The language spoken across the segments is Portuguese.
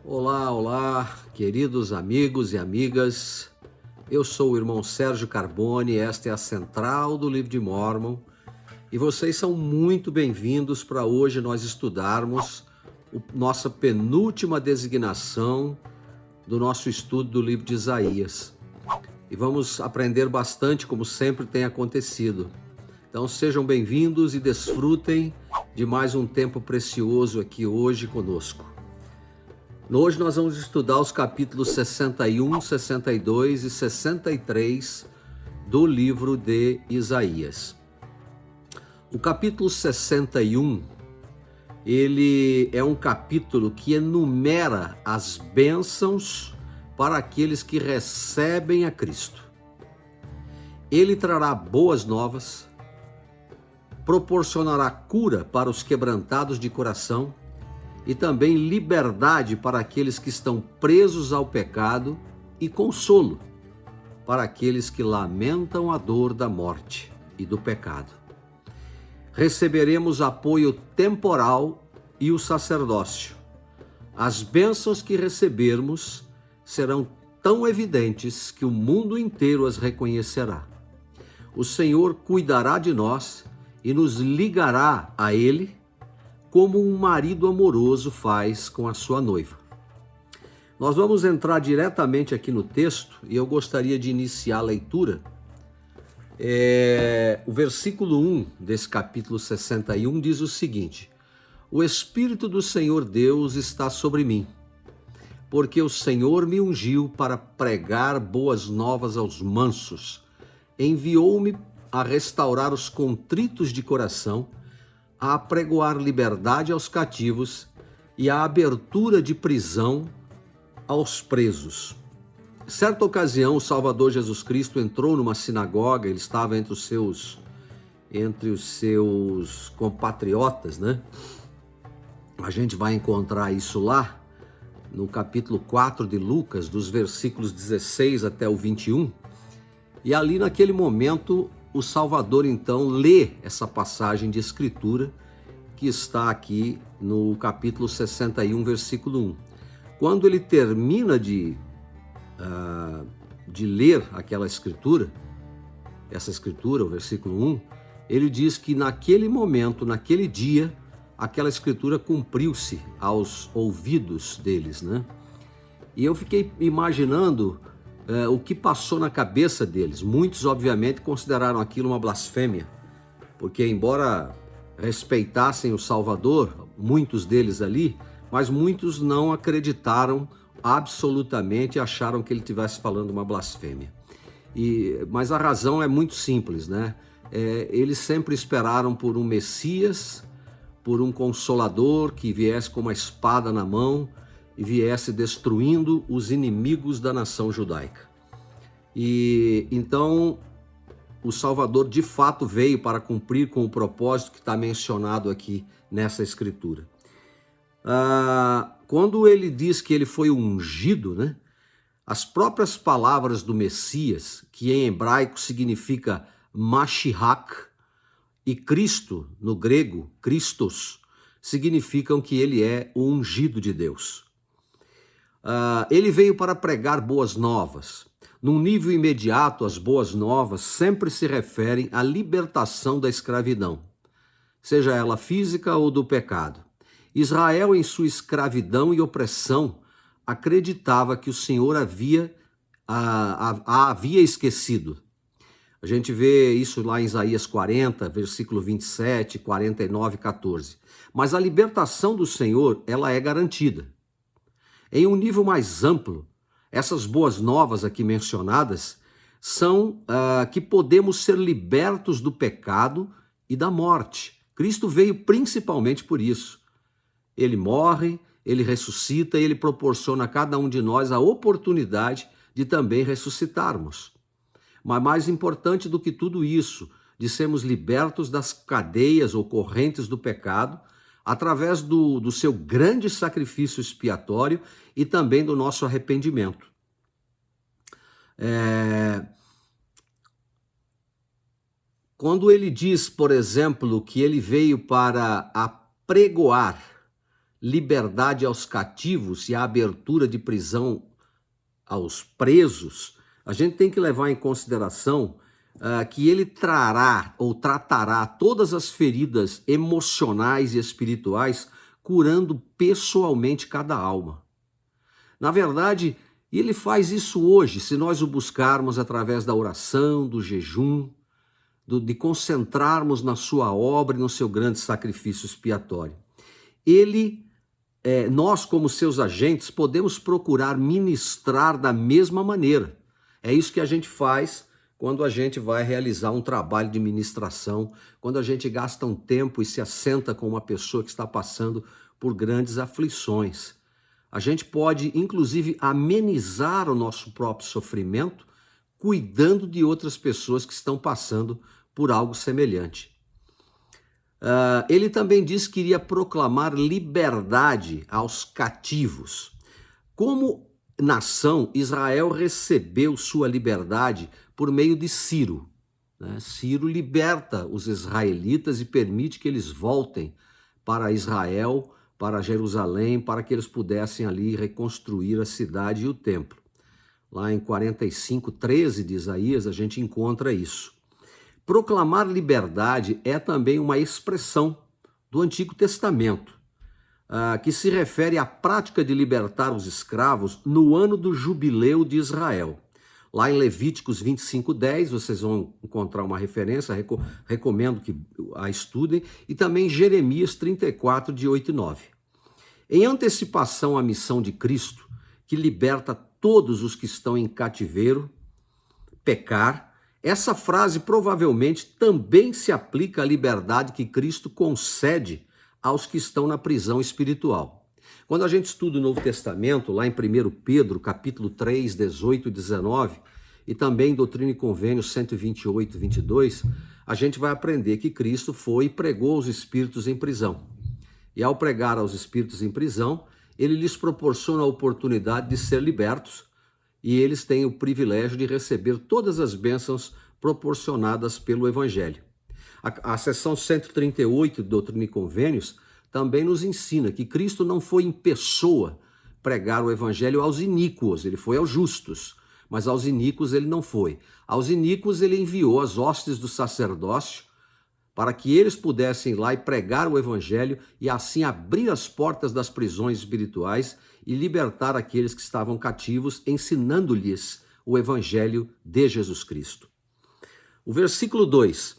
Olá, olá, queridos amigos e amigas. Eu sou o irmão Sérgio Carbone, esta é a Central do Livro de Mórmon e vocês são muito bem-vindos para hoje nós estudarmos nossa penúltima designação do nosso estudo do livro de Isaías. E vamos aprender bastante, como sempre tem acontecido. Então sejam bem-vindos e desfrutem de mais um tempo precioso aqui hoje conosco. Hoje nós vamos estudar os capítulos 61, 62 e 63 do livro de Isaías. O capítulo 61, ele é um capítulo que enumera as bênçãos para aqueles que recebem a Cristo. Ele trará boas novas, proporcionará cura para os quebrantados de coração, e também liberdade para aqueles que estão presos ao pecado e consolo para aqueles que lamentam a dor da morte e do pecado. Receberemos apoio temporal e o sacerdócio. As bênçãos que recebermos serão tão evidentes que o mundo inteiro as reconhecerá. O Senhor cuidará de nós e nos ligará a Ele, como um marido amoroso faz com a sua noiva. Nós vamos entrar diretamente aqui no texto e eu gostaria de iniciar a leitura. O versículo 1 desse capítulo 61 diz o seguinte: O Espírito do Senhor Deus está sobre mim, porque o Senhor me ungiu para pregar boas novas aos mansos, enviou-me a restaurar os contritos de coração, a apregoar liberdade aos cativos e a abertura de prisão aos presos. Certa ocasião, o Salvador Jesus Cristo entrou numa sinagoga, ele estava entre os seus compatriotas, né? A gente vai encontrar isso lá no capítulo 4 de Lucas, dos versículos 16 até o 21. E ali naquele momento, o Salvador então lê essa passagem de escritura que está aqui no capítulo 61, versículo 1. Quando ele termina de ler aquela escritura, essa escritura, o versículo 1, ele diz que naquele momento, naquele dia, aquela escritura cumpriu-se aos ouvidos deles, né? E eu fiquei imaginando o que passou na cabeça deles. Muitos, obviamente, consideraram aquilo uma blasfêmia, porque embora respeitassem o Salvador, muitos deles ali, mas muitos não acreditaram absolutamente e acharam que ele estivesse falando uma blasfêmia. Mas a razão é muito simples, né? Eles sempre esperaram por um Messias, por um Consolador que viesse com uma espada na mão e viesse destruindo os inimigos da nação judaica. E então o Salvador de fato veio para cumprir com o propósito que está mencionado aqui nessa escritura. Quando ele diz que ele foi ungido, né? As próprias palavras do Messias, que em hebraico significa Mashiach, e Cristo, no grego, Christos, significam que ele é o ungido de Deus. Ele veio para pregar boas novas. Num nível imediato, as boas novas sempre se referem à libertação da escravidão, seja ela física ou do pecado. Israel, em sua escravidão e opressão, acreditava que o Senhor a havia esquecido. A gente vê isso lá em Isaías 40, versículo 27, 49 e 14. Mas a libertação do Senhor, ela é garantida. Em um nível mais amplo, essas boas novas aqui mencionadas são que podemos ser libertos do pecado e da morte. Cristo veio principalmente por isso. Ele morre, ele ressuscita e ele proporciona a cada um de nós a oportunidade de também ressuscitarmos. Mas mais importante do que tudo isso, de sermos libertos das cadeias ou correntes do pecado, através do seu grande sacrifício expiatório e também do nosso arrependimento. Quando ele diz, por exemplo, que ele veio para apregoar liberdade aos cativos e a abertura de prisão aos presos, a gente tem que levar em consideração que ele trará ou tratará todas as feridas emocionais e espirituais, curando pessoalmente cada alma. Na verdade, ele faz isso hoje, se nós o buscarmos através da oração, do jejum, de concentrarmos na sua obra e no seu grande sacrifício expiatório. Nós, como seus agentes, podemos procurar ministrar da mesma maneira. É isso que a gente faz quando a gente vai realizar um trabalho de ministração, quando a gente gasta um tempo e se assenta com uma pessoa que está passando por grandes aflições. A gente pode, inclusive, amenizar o nosso próprio sofrimento, cuidando de outras pessoas que estão passando por algo semelhante. Ele também disse que iria proclamar liberdade aos cativos. Como nação, Israel recebeu sua liberdade por meio de Ciro. Ciro liberta os israelitas e permite que eles voltem para Israel, para Jerusalém, para que eles pudessem ali reconstruir a cidade e o templo. Lá em 45:13 de Isaías, a gente encontra isso. Proclamar liberdade é também uma expressão do Antigo Testamento, que se refere à prática de libertar os escravos no ano do jubileu de Israel. Lá em Levíticos 25:10, vocês vão encontrar uma referência, recomendo que a estudem, e também Jeremias 34, de 8 e 9. Em antecipação à missão de Cristo, que liberta todos os que estão em cativeiro, pecar, essa frase provavelmente também se aplica à liberdade que Cristo concede aos que estão na prisão espiritual. Quando a gente estuda o Novo Testamento, lá em 1 Pedro, capítulo 3, 18 e 19, e também Doutrina e Convênios 128 e 22, a gente vai aprender que Cristo foi e pregou aos espíritos em prisão. E ao pregar aos espíritos em prisão, ele lhes proporciona a oportunidade de ser libertos, e eles têm o privilégio de receber todas as bênçãos proporcionadas pelo Evangelho. A seção 138 de Doutrina e Convênios também nos ensina que Cristo não foi em pessoa pregar o Evangelho aos iníquos, ele foi aos justos, mas aos iníquos ele não foi. Aos iníquos ele enviou as hostes do sacerdócio para que eles pudessem ir lá e pregar o Evangelho e assim abrir as portas das prisões espirituais e libertar aqueles que estavam cativos, ensinando-lhes o Evangelho de Jesus Cristo. O versículo 2,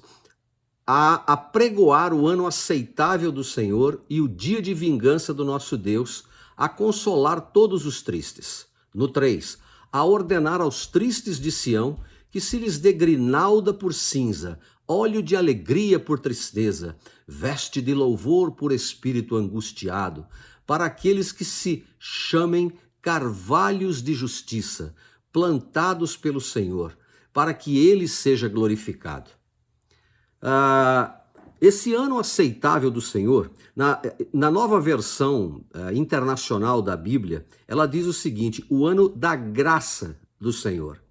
a apregoar o ano aceitável do Senhor e o dia de vingança do nosso Deus, a consolar todos os tristes. No 3, a ordenar aos tristes de Sião que se lhes dê grinalda por cinza, óleo de alegria por tristeza, veste de louvor por espírito angustiado, para aqueles que se chamem carvalhos de justiça, plantados pelo Senhor, para que ele seja glorificado. Esse ano aceitável do Senhor, na nova versão internacional da Bíblia, ela diz o seguinte: o ano da graça do Senhor,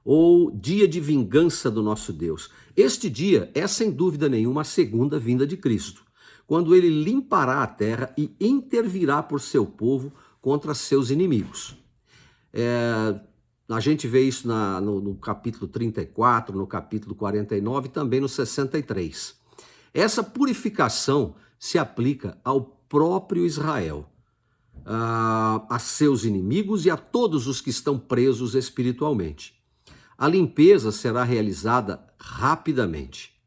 ou dia de vingança do nosso Deus. Este dia é, sem dúvida nenhuma, a segunda vinda de Cristo, quando ele limpará a terra e intervirá por seu povo contra seus inimigos. A gente vê isso no capítulo 34, no capítulo 49 e também no 63. Essa purificação se aplica ao próprio Israel, a seus inimigos e a todos os que estão presos espiritualmente. A limpeza será realizada rapidamente,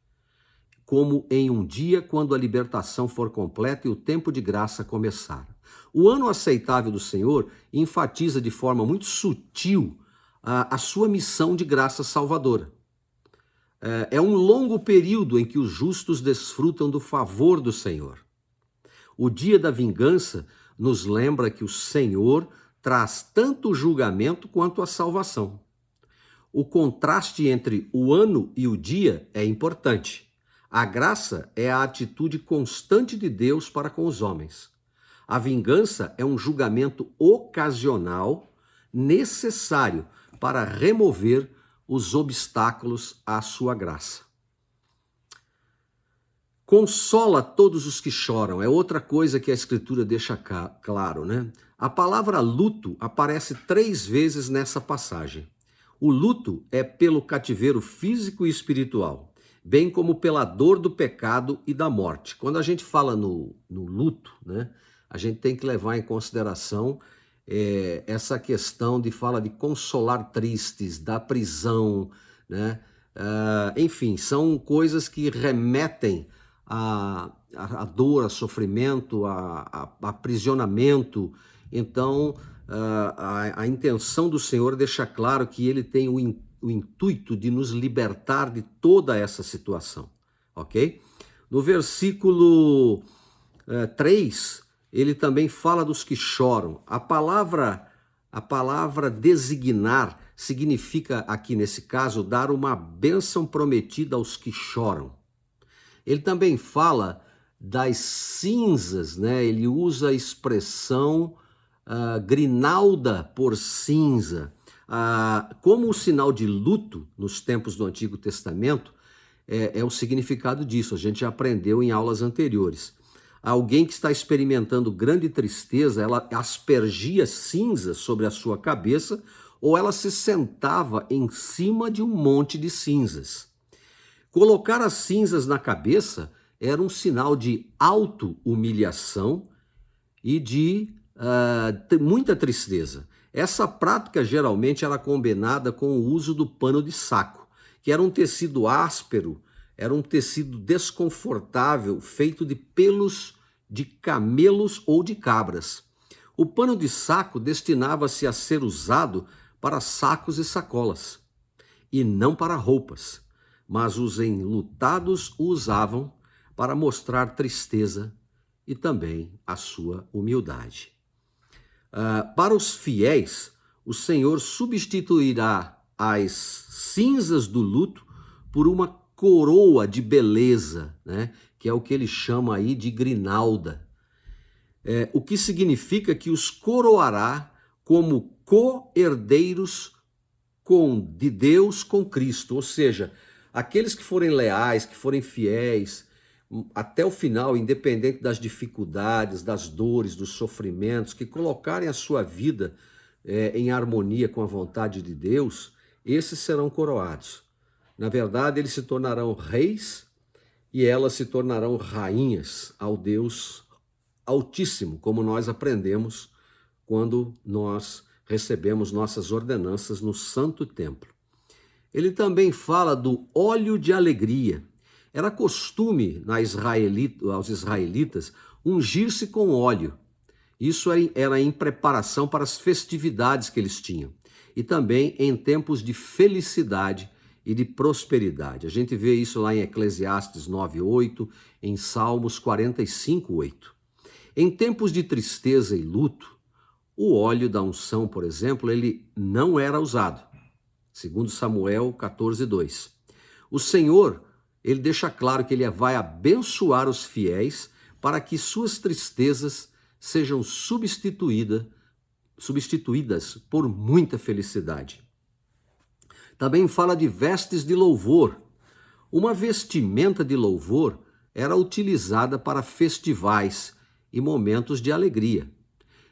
como em um dia quando a libertação for completa e o tempo de graça começar. O ano aceitável do Senhor enfatiza de forma muito sutil a sua missão de graça salvadora. É um longo período em que os justos desfrutam do favor do Senhor. O dia da vingança nos lembra que o Senhor traz tanto o julgamento quanto a salvação. O contraste entre o ano e o dia é importante. A graça é a atitude constante de Deus para com os homens. A vingança é um julgamento ocasional, necessário para remover os obstáculos à sua graça. Consola todos os que choram, é outra coisa que a Escritura deixa claro, né? A palavra luto aparece 3 vezes nessa passagem. O luto é pelo cativeiro físico e espiritual, bem como pela dor do pecado e da morte. Quando a gente fala no luto, né, a gente tem que levar em consideração essa questão de fala de consolar tristes, da prisão, né? Enfim, são coisas que remetem a dor, a sofrimento, a aprisionamento. Então, a intenção do Senhor deixa claro que ele tem o intuito de nos libertar de toda essa situação, ok? No versículo 3, ele também fala dos que choram. A palavra designar significa, aqui nesse caso, dar uma bênção prometida aos que choram. Ele também fala das cinzas, né? Ele usa a expressão grinalda por cinza. Como o sinal de luto nos tempos do Antigo Testamento, é o significado disso, a gente já aprendeu em aulas anteriores. Alguém que está experimentando grande tristeza, ela aspergia cinzas sobre a sua cabeça ou ela se sentava em cima de um monte de cinzas. Colocar as cinzas na cabeça era um sinal de auto-humilhação e de muita tristeza. Essa prática geralmente era combinada com o uso do pano de saco, que era um tecido áspero, era um tecido desconfortável, feito de pelos de camelos ou de cabras. O pano de saco destinava-se a ser usado para sacos e sacolas, e não para roupas, mas os enlutados o usavam para mostrar tristeza e também a sua humildade. Para os fiéis, o Senhor substituirá as cinzas do luto por uma coroa de beleza, né? Que é o que ele chama aí de grinalda. O que significa que os coroará como co-herdeiros de Deus com Cristo, ou seja, aqueles que forem leais, que forem fiéis até o final, independente das dificuldades, das dores, dos sofrimentos, que colocarem a sua vida em harmonia com a vontade de Deus, esses serão coroados. Na verdade, eles se tornarão reis e elas se tornarão rainhas ao Deus Altíssimo, como nós aprendemos quando nós recebemos nossas ordenanças no Santo Templo. Ele também fala do óleo de alegria. Era costume aos israelitas ungir-se com óleo. Isso era em preparação para as festividades que eles tinham. E também em tempos de felicidade e de prosperidade. A gente vê isso lá em Eclesiastes 9:8, em Salmos 45:8. Em tempos de tristeza e luto, o óleo da unção, por exemplo, ele não era usado. Segundo Samuel 14:2. O Senhor, ele deixa claro que ele vai abençoar os fiéis para que suas tristezas sejam substituídas por muita felicidade. Também fala de vestes de louvor. Uma vestimenta de louvor era utilizada para festivais e momentos de alegria,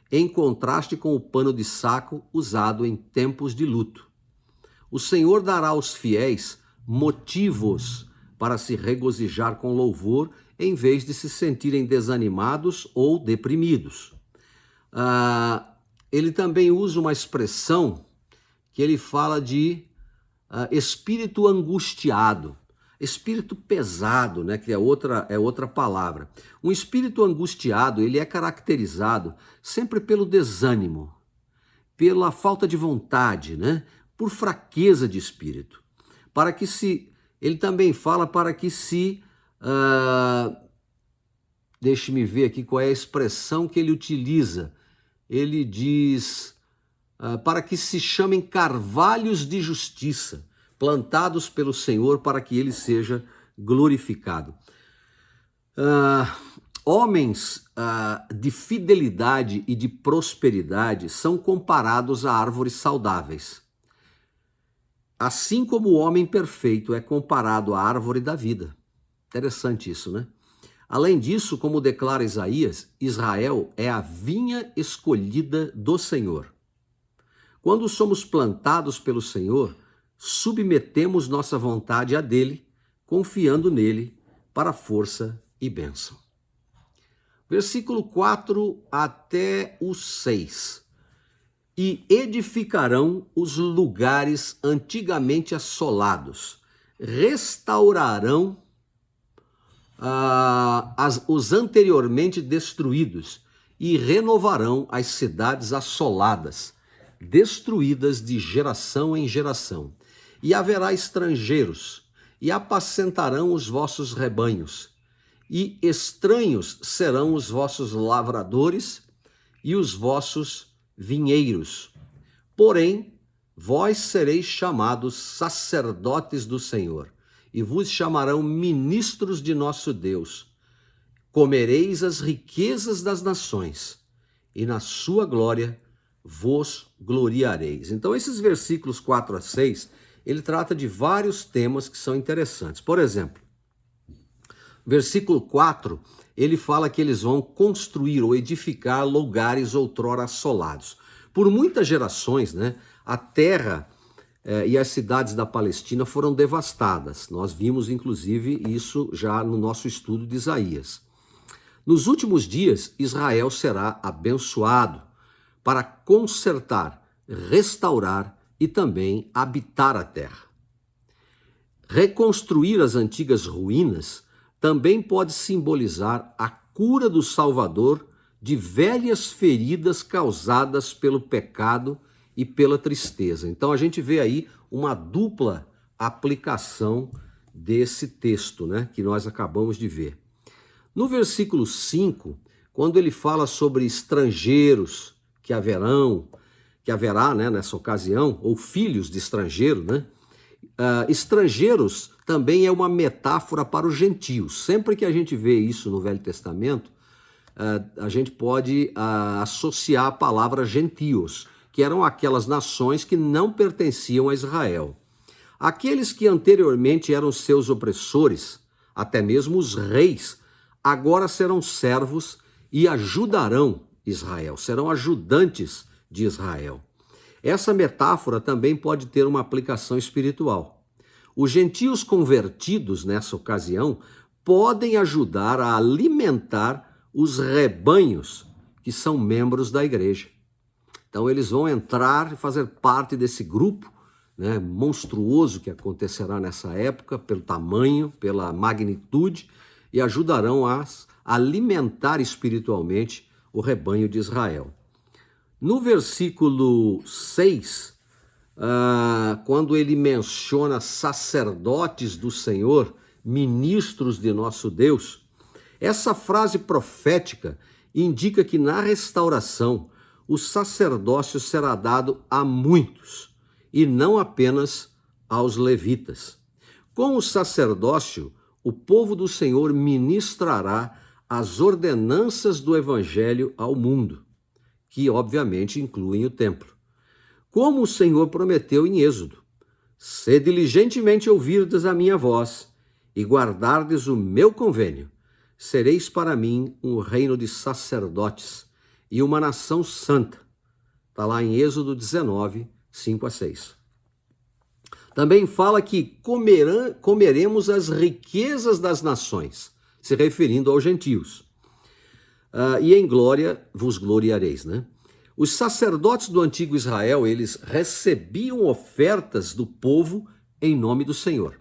em contraste com o pano de saco usado em tempos de luto. O Senhor dará aos fiéis motivos para se regozijar com louvor, em vez de se sentirem desanimados ou deprimidos. Ele também usa uma expressão que ele fala de espírito angustiado, espírito pesado, né, que é outra palavra. Um espírito angustiado, ele é caracterizado sempre pelo desânimo, pela falta de vontade, né, por fraqueza de espírito. Ele também fala para que deixe-me ver aqui qual é a expressão que ele utiliza. Ele diz para que se chamem carvalhos de justiça, plantados pelo Senhor para que ele seja glorificado. Homens de fidelidade e de prosperidade são comparados a árvores saudáveis. Assim como o homem perfeito é comparado à árvore da vida. Interessante isso, né? Além disso, como declara Isaías, Israel é a vinha escolhida do Senhor. Quando somos plantados pelo Senhor, submetemos nossa vontade a dele, confiando nele para força e bênção. Versículo 4 até o 6. E edificarão os lugares antigamente assolados, restaurarão os anteriormente destruídos e renovarão as cidades assoladas, destruídas de geração em geração. E haverá estrangeiros, e apacentarão os vossos rebanhos, e estranhos serão os vossos lavradores e os vossos vinheiros. Porém, vós sereis chamados sacerdotes do Senhor, e vos chamarão ministros de nosso Deus. Comereis as riquezas das nações, e na sua glória vos gloriareis. Então, esses versículos 4 a 6, ele trata de vários temas que são interessantes. Por exemplo, versículo 4, ele fala que eles vão construir ou edificar lugares outrora assolados. Por muitas gerações, a terra e as cidades da Palestina foram devastadas. Nós vimos, inclusive, isso já no nosso estudo de Isaías. Nos últimos dias, Israel será abençoado para consertar, restaurar e também habitar a terra. Reconstruir as antigas ruínas também pode simbolizar a cura do Salvador de velhas feridas causadas pelo pecado e pela tristeza. Então a gente vê aí uma dupla aplicação desse texto, que nós acabamos de ver. No versículo 5, quando ele fala sobre estrangeiros que haverá nessa ocasião, ou filhos de estrangeiro, estrangeiros também é uma metáfora para os gentios. Sempre que a gente vê isso no Velho Testamento, a gente pode associar a palavra gentios, que eram aquelas nações que não pertenciam a Israel. Aqueles que anteriormente eram seus opressores, até mesmo os reis, agora serão servos e ajudarão Israel, serão ajudantes de Israel. Essa metáfora também pode ter uma aplicação espiritual. Os gentios convertidos nessa ocasião podem ajudar a alimentar os rebanhos que são membros da igreja. Então eles vão entrar e fazer parte desse grupo monstruoso que acontecerá nessa época, pelo tamanho, pela magnitude, e ajudarão a alimentar espiritualmente o rebanho de Israel. No versículo 6, quando ele menciona sacerdotes do Senhor, ministros de nosso Deus, essa frase profética indica que na restauração o sacerdócio será dado a muitos e não apenas aos levitas. Com o sacerdócio, o povo do Senhor ministrará as ordenanças do evangelho ao mundo, que obviamente incluem o templo. Como o Senhor prometeu em Êxodo: se diligentemente ouvirdes a minha voz e guardardes o meu convênio, sereis para mim um reino de sacerdotes e uma nação santa. Está lá em Êxodo 19, 5 a 6. Também fala que comeremos as riquezas das nações, se referindo aos gentios. E em glória vos gloriareis, Os sacerdotes do antigo Israel, eles recebiam ofertas do povo em nome do Senhor.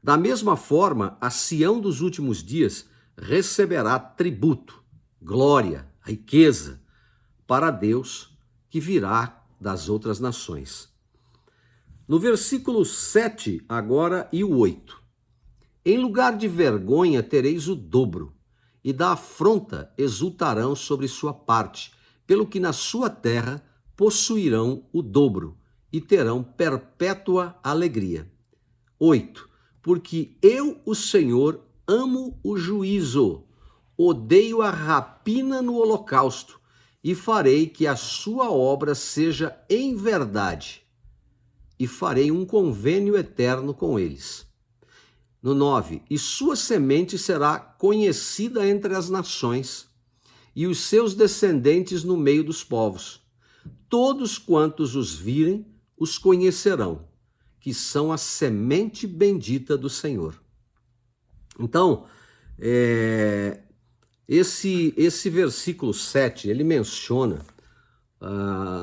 Da mesma forma, a Sião dos últimos dias receberá tributo, glória, riqueza para Deus que virá das outras nações. No versículo 7 agora e o 8. Em lugar de vergonha tereis o dobro, e da afronta exultarão sobre sua parte, pelo que na sua terra possuirão o dobro e terão perpétua alegria. 8. Porque eu, o Senhor, amo o juízo, odeio a rapina no holocausto, e farei que a sua obra seja em verdade, e farei um convênio eterno com eles. No 9, e sua semente será conhecida entre as nações, e os seus descendentes no meio dos povos. Todos quantos os virem, os conhecerão, que são a semente bendita do Senhor. Então, esse versículo 7, ele menciona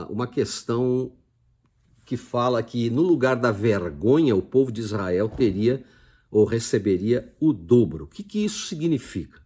uma questão que fala que no lugar da vergonha, o povo de Israel teria ou receberia o dobro. O que isso significa?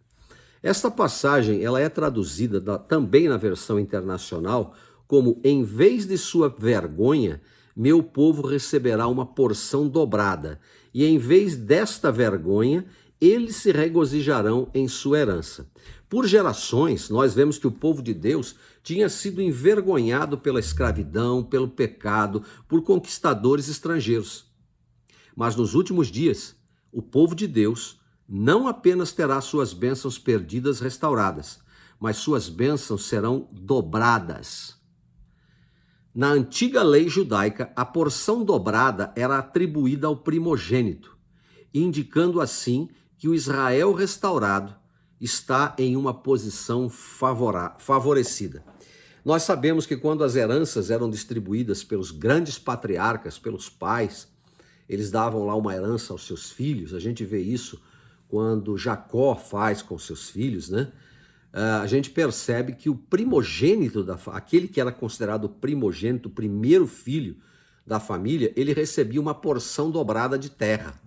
Esta passagem ela é traduzida também na versão internacional como: em vez de sua vergonha, meu povo receberá uma porção dobrada, e em vez desta vergonha, eles se regozijarão em sua herança. Por gerações, nós vemos que o povo de Deus tinha sido envergonhado pela escravidão, pelo pecado, por conquistadores estrangeiros. Mas nos últimos dias, o povo de Deus não apenas terá suas bênçãos perdidas restauradas, mas suas bênçãos serão dobradas. Na antiga lei judaica, a porção dobrada era atribuída ao primogênito, indicando assim que o Israel restaurado está em uma posição favorecida. Nós sabemos que quando as heranças eram distribuídas pelos grandes patriarcas, pelos pais, eles davam lá uma herança aos seus filhos. A gente vê isso quando Jacó faz com seus filhos, né? A gente percebe que o primogênito, aquele que era considerado o primogênito, o primeiro filho da família, ele recebia uma porção dobrada de terra,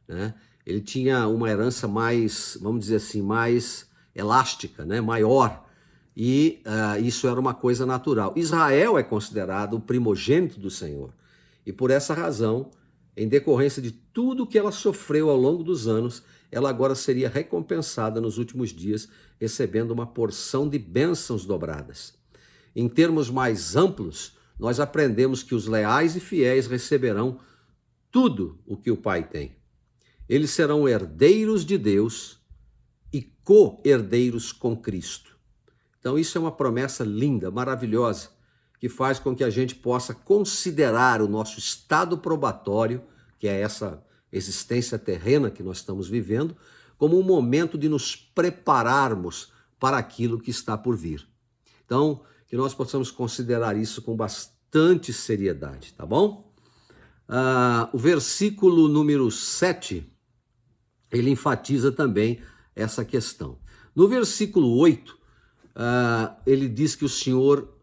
né? Ele tinha uma herança mais, vamos dizer assim, mais elástica, né? Maior, e isso era uma coisa natural. Israel é considerado o primogênito do Senhor, e por essa razão, em decorrência de tudo que ela sofreu ao longo dos anos, ela agora seria recompensada nos últimos dias, recebendo uma porção de bênçãos dobradas. Em termos mais amplos, nós aprendemos que os leais e fiéis receberão tudo o que o Pai tem. Eles serão herdeiros de Deus e co-herdeiros com Cristo. Então isso é uma promessa linda, maravilhosa, que faz com que a gente possa considerar o nosso estado probatório, que é essa existência terrena que nós estamos vivendo, como um momento de nos prepararmos para aquilo que está por vir. Então, que nós possamos considerar isso com bastante seriedade, tá bom? O versículo número 7, ele enfatiza também essa questão. No versículo 8, ele diz que o Senhor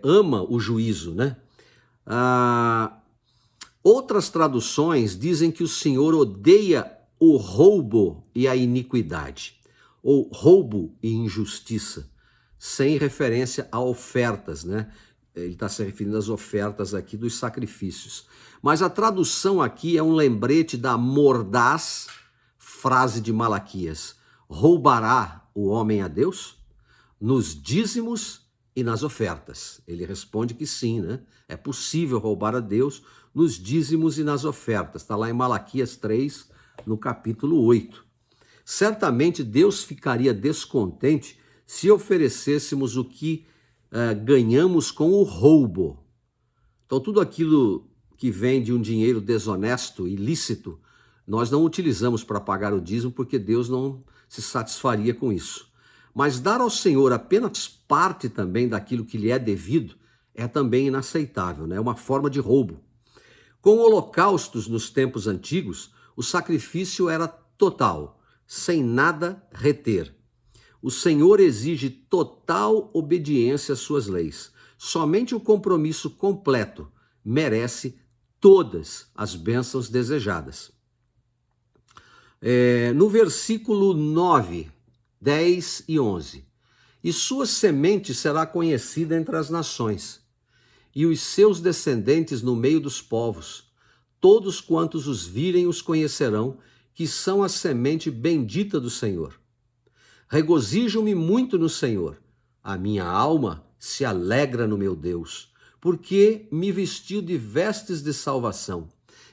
ama o juízo, né? Outras traduções dizem que o Senhor odeia o roubo e a iniquidade, ou roubo e injustiça, sem referência a ofertas, né? Ele está se referindo às ofertas aqui dos sacrifícios. Mas a tradução aqui é um lembrete da mordaz frase de Malaquias: roubará o homem a Deus? Nos dízimos e nas ofertas. Ele responde que sim, né? É possível roubar a Deus nos dízimos e nas ofertas. Está lá em Malaquias 3, no capítulo 8. Certamente Deus ficaria descontente se oferecêssemos o que ganhamos com o roubo. Então tudo aquilo que vem de um dinheiro desonesto, ilícito, nós não utilizamos para pagar o dízimo, porque Deus não se satisfaria com isso. Mas dar ao Senhor apenas parte também daquilo que lhe é devido é também inaceitável, né? É uma forma de roubo. Com holocaustos nos tempos antigos, o sacrifício era total, sem nada reter. O Senhor exige total obediência às suas leis. Somente o compromisso completo merece todas as bênçãos desejadas. No versículo 9, 10 e 11. E sua semente será conhecida entre as nações, e os seus descendentes no meio dos povos. Todos quantos os virem os conhecerão, que são a semente bendita do Senhor. Regozijo-me muito no Senhor. A minha alma se alegra no meu Deus, porque me vestiu de vestes de salvação.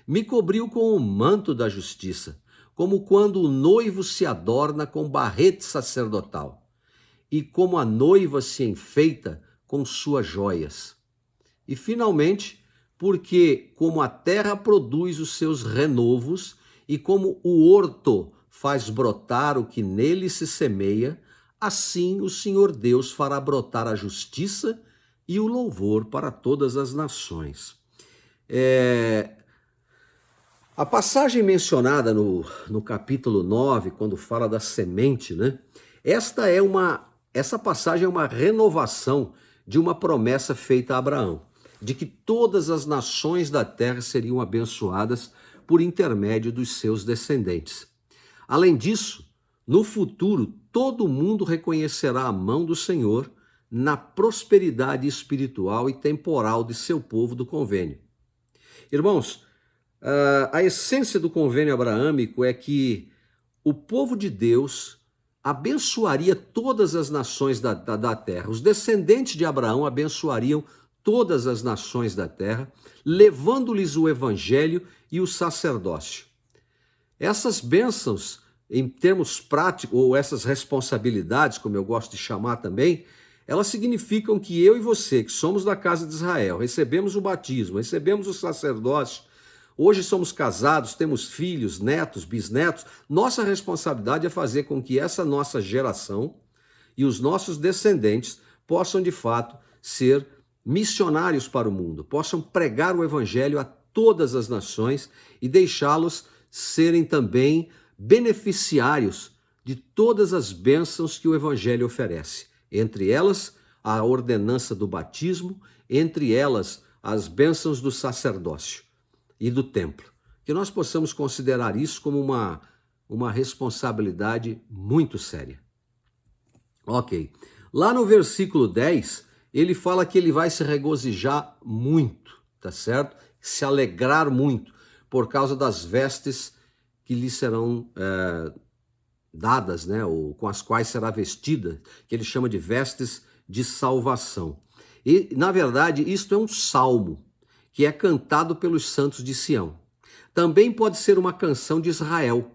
Me cobriu com o manto da justiça, como quando o noivo se adorna com barrete sacerdotal, e como a noiva se enfeita com suas joias. E finalmente, porque como a terra produz os seus renovos e como o horto faz brotar o que nele se semeia, assim o Senhor Deus fará brotar a justiça e o louvor para todas as nações. A passagem mencionada no capítulo 9, quando fala da semente, né? Essa passagem é uma renovação de uma promessa feita a Abraão, de que todas as nações da terra seriam abençoadas por intermédio dos seus descendentes. Além disso, no futuro, todo mundo reconhecerá a mão do Senhor na prosperidade espiritual e temporal de seu povo do convênio. Irmãos, a essência do convênio abraâmico é que o povo de Deus abençoaria todas as nações da terra. Os descendentes de Abraão abençoariam todas as nações da terra, levando-lhes o evangelho e o sacerdócio. Essas bênçãos, em termos práticos, ou essas responsabilidades, como eu gosto de chamar também, elas significam que eu e você, que somos da casa de Israel, recebemos o batismo, recebemos o sacerdócio, hoje somos casados, temos filhos, netos, bisnetos, nossa responsabilidade é fazer com que essa nossa geração e os nossos descendentes possam, de fato, ser missionários para o mundo, possam pregar o evangelho a todas as nações e deixá-los serem também beneficiários de todas as bênçãos que o evangelho oferece. Entre elas, a ordenança do batismo, entre elas, as bênçãos do sacerdócio e do templo. Que nós possamos considerar isso como uma responsabilidade muito séria. Ok. Lá no versículo 10, ele fala que ele vai se regozijar muito, tá certo? Se alegrar muito por causa das vestes que lhe serão dadas, né? Ou com as quais será vestida, que ele chama de vestes de salvação. E, na verdade, isto é um salmo que é cantado pelos santos de Sião. Também pode ser uma canção de Israel,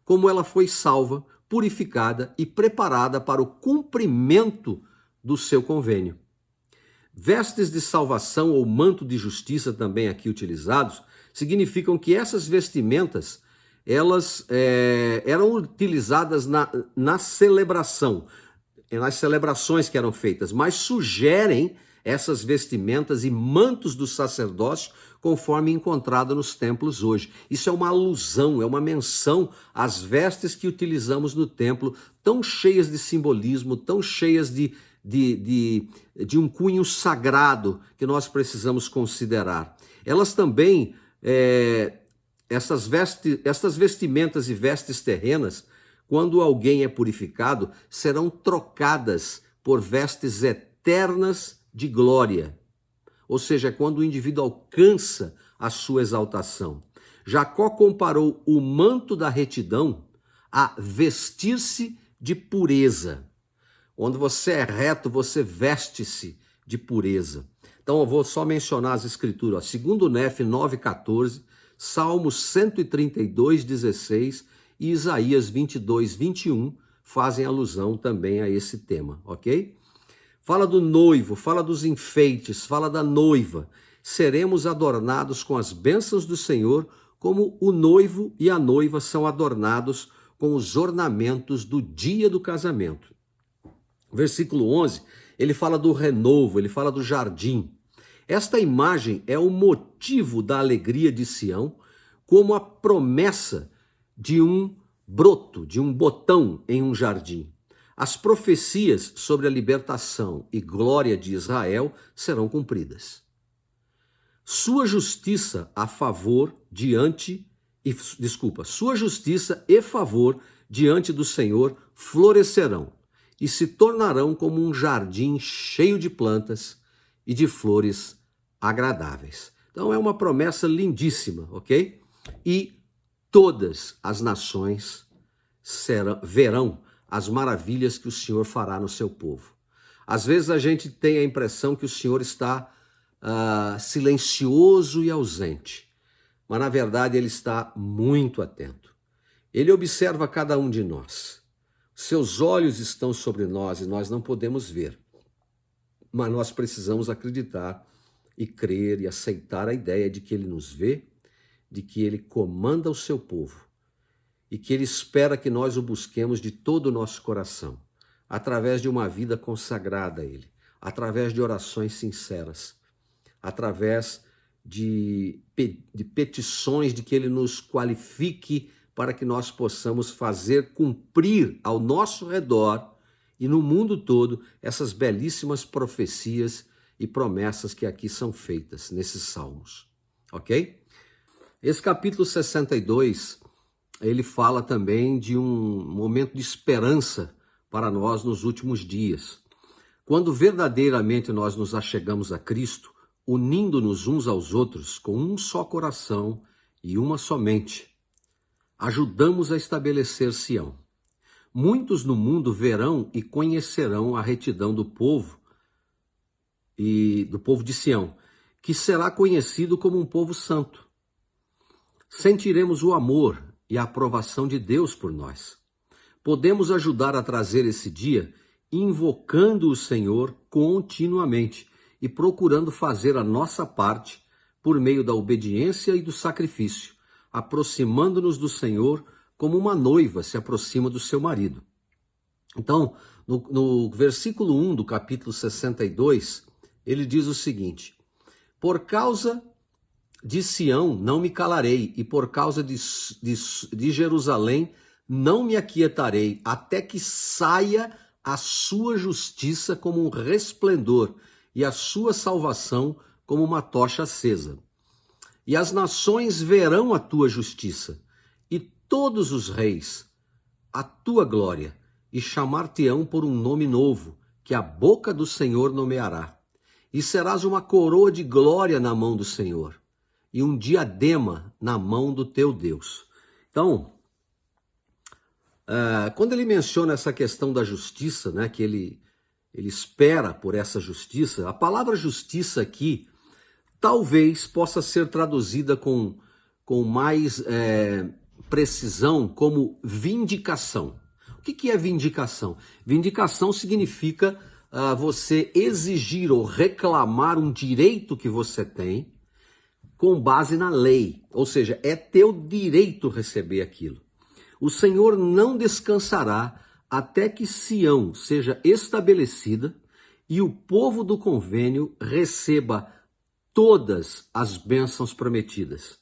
como ela foi salva, purificada e preparada para o cumprimento do seu convênio. Vestes de salvação ou manto de justiça, também aqui utilizados, significam que essas vestimentas elas eram utilizadas na celebração, nas celebrações que eram feitas, mas sugerem essas vestimentas e mantos do sacerdócio conforme encontrado nos templos hoje. Isso é uma alusão, é uma menção às vestes que utilizamos no templo, tão cheias de simbolismo, tão cheias de um cunho sagrado que nós precisamos considerar. Elas também, essas vestimentas e vestes terrenas, quando alguém é purificado, serão trocadas por vestes eternas de glória. Ou seja, quando o indivíduo alcança a sua exaltação. Jacó comparou o manto da retidão a vestir-se de pureza. Quando você é reto, você veste-se de pureza. Então eu vou só mencionar as escrituras. 2 Nef 9,14, Salmos 132, 16 e Isaías 22, 21 fazem alusão também a esse tema, ok? Fala do noivo, fala dos enfeites, fala da noiva. Seremos adornados com as bênçãos do Senhor, como o noivo e a noiva são adornados com os ornamentos do dia do casamento. Versículo 11, ele fala do renovo, ele fala do jardim. Esta imagem é o motivo da alegria de Sião, como a promessa de um broto, de um botão em um jardim. As profecias sobre a libertação e glória de Israel serão cumpridas. Sua justiça e favor diante do Senhor florescerão e se tornarão como um jardim cheio de plantas e de flores agradáveis. Então é uma promessa lindíssima, ok? E todas as nações verão as maravilhas que o Senhor fará no seu povo. Às vezes a gente tem a impressão que o Senhor está silencioso e ausente, mas na verdade ele está muito atento. Ele observa cada um de nós. Seus olhos estão sobre nós e nós não podemos ver, mas nós precisamos acreditar e crer e aceitar a ideia de que ele nos vê, de que ele comanda o seu povo e que ele espera que nós o busquemos de todo o nosso coração, através de uma vida consagrada a ele, através de orações sinceras, através de petições de que ele nos qualifique para que nós possamos fazer cumprir ao nosso redor e no mundo todo essas belíssimas profecias e promessas que aqui são feitas nesses salmos, ok? Esse capítulo 62, ele fala também de um momento de esperança para nós nos últimos dias. Quando verdadeiramente nós nos achegamos a Cristo, unindo-nos uns aos outros com um só coração e uma só mente, ajudamos a estabelecer Sião. Muitos no mundo verão e conhecerão a retidão do povo de Sião, que será conhecido como um povo santo. Sentiremos o amor e a aprovação de Deus por nós. Podemos ajudar a trazer esse dia invocando o Senhor continuamente e procurando fazer a nossa parte por meio da obediência e do sacrifício, aproximando-nos do Senhor como uma noiva se aproxima do seu marido. Então, no versículo 1 do capítulo 62, ele diz o seguinte: por causa de Sião não me calarei, e por causa de Jerusalém não me aquietarei, até que saia a sua justiça como um resplendor, e a sua salvação como uma tocha acesa. E as nações verão a tua justiça, e todos os reis a tua glória, e chamar-te-ão por um nome novo, que a boca do Senhor nomeará. E serás uma coroa de glória na mão do Senhor, e um diadema na mão do teu Deus. Então, quando ele menciona essa questão da justiça, né, que ele espera por essa justiça, a palavra justiça aqui talvez possa ser traduzida com mais precisão como vindicação. O que é vindicação? Vindicação significa você exigir ou reclamar um direito que você tem com base na lei, ou seja, é teu direito receber aquilo. O Senhor não descansará até que Sião seja estabelecida e o povo do convênio receba todas as bênçãos prometidas.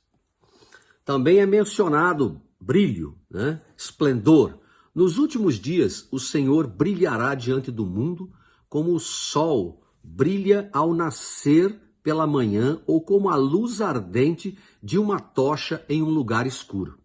Também é mencionado brilho, né? Esplendor. Nos últimos dias, o Senhor brilhará diante do mundo como o sol brilha ao nascer pela manhã ou como a luz ardente de uma tocha em um lugar escuro.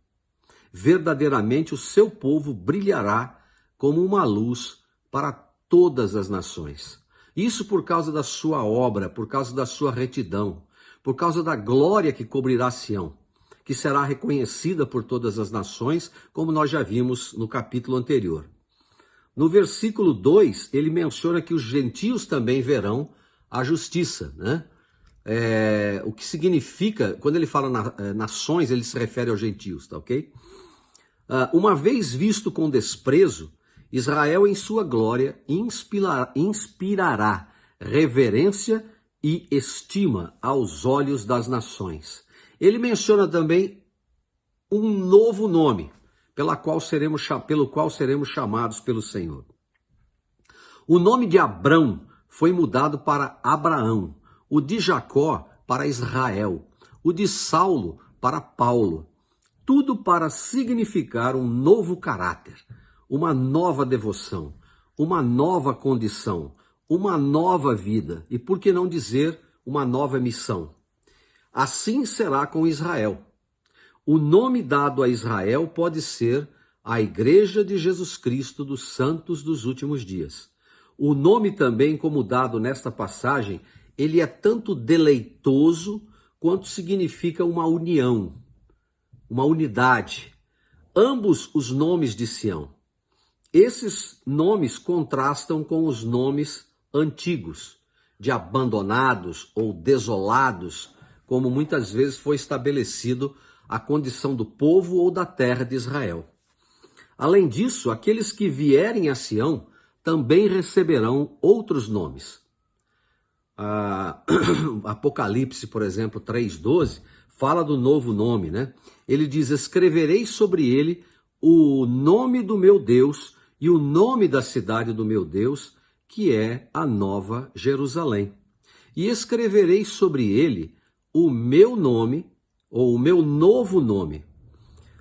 Verdadeiramente o seu povo brilhará como uma luz para todas as nações. Isso por causa da sua obra, por causa da sua retidão, por causa da glória que cobrirá Sião, que será reconhecida por todas as nações, como nós já vimos no capítulo anterior. No versículo 2, ele menciona que os gentios também verão a justiça, né? O que significa, quando ele fala nações, ele se refere aos gentios, tá ok? Uma vez visto com desprezo, Israel em sua glória inspirará reverência e estima aos olhos das nações. Ele menciona também um novo nome, pelo qual seremos chamados pelo Senhor. O nome de Abrão foi mudado para Abraão, o de Jacó para Israel, o de Saulo para Paulo, tudo para significar um novo caráter, uma nova devoção, uma nova condição, uma nova vida e, por que não dizer, uma nova missão. Assim será com Israel. O nome dado a Israel pode ser a Igreja de Jesus Cristo dos Santos dos Últimos Dias. O nome também, como dado nesta passagem, ele é tanto deleitoso quanto significa uma união, uma unidade. Ambos os nomes de Sião. Esses nomes contrastam com os nomes antigos, de abandonados ou desolados, como muitas vezes foi estabelecido a condição do povo ou da terra de Israel. Além disso, aqueles que vierem a Sião também receberão outros nomes. Apocalipse, por exemplo, 3:12, fala do novo nome, né? Ele diz: escreverei sobre ele o nome do meu Deus e o nome da cidade do meu Deus, que é a Nova Jerusalém. E escreverei sobre ele o meu nome, ou o meu novo nome.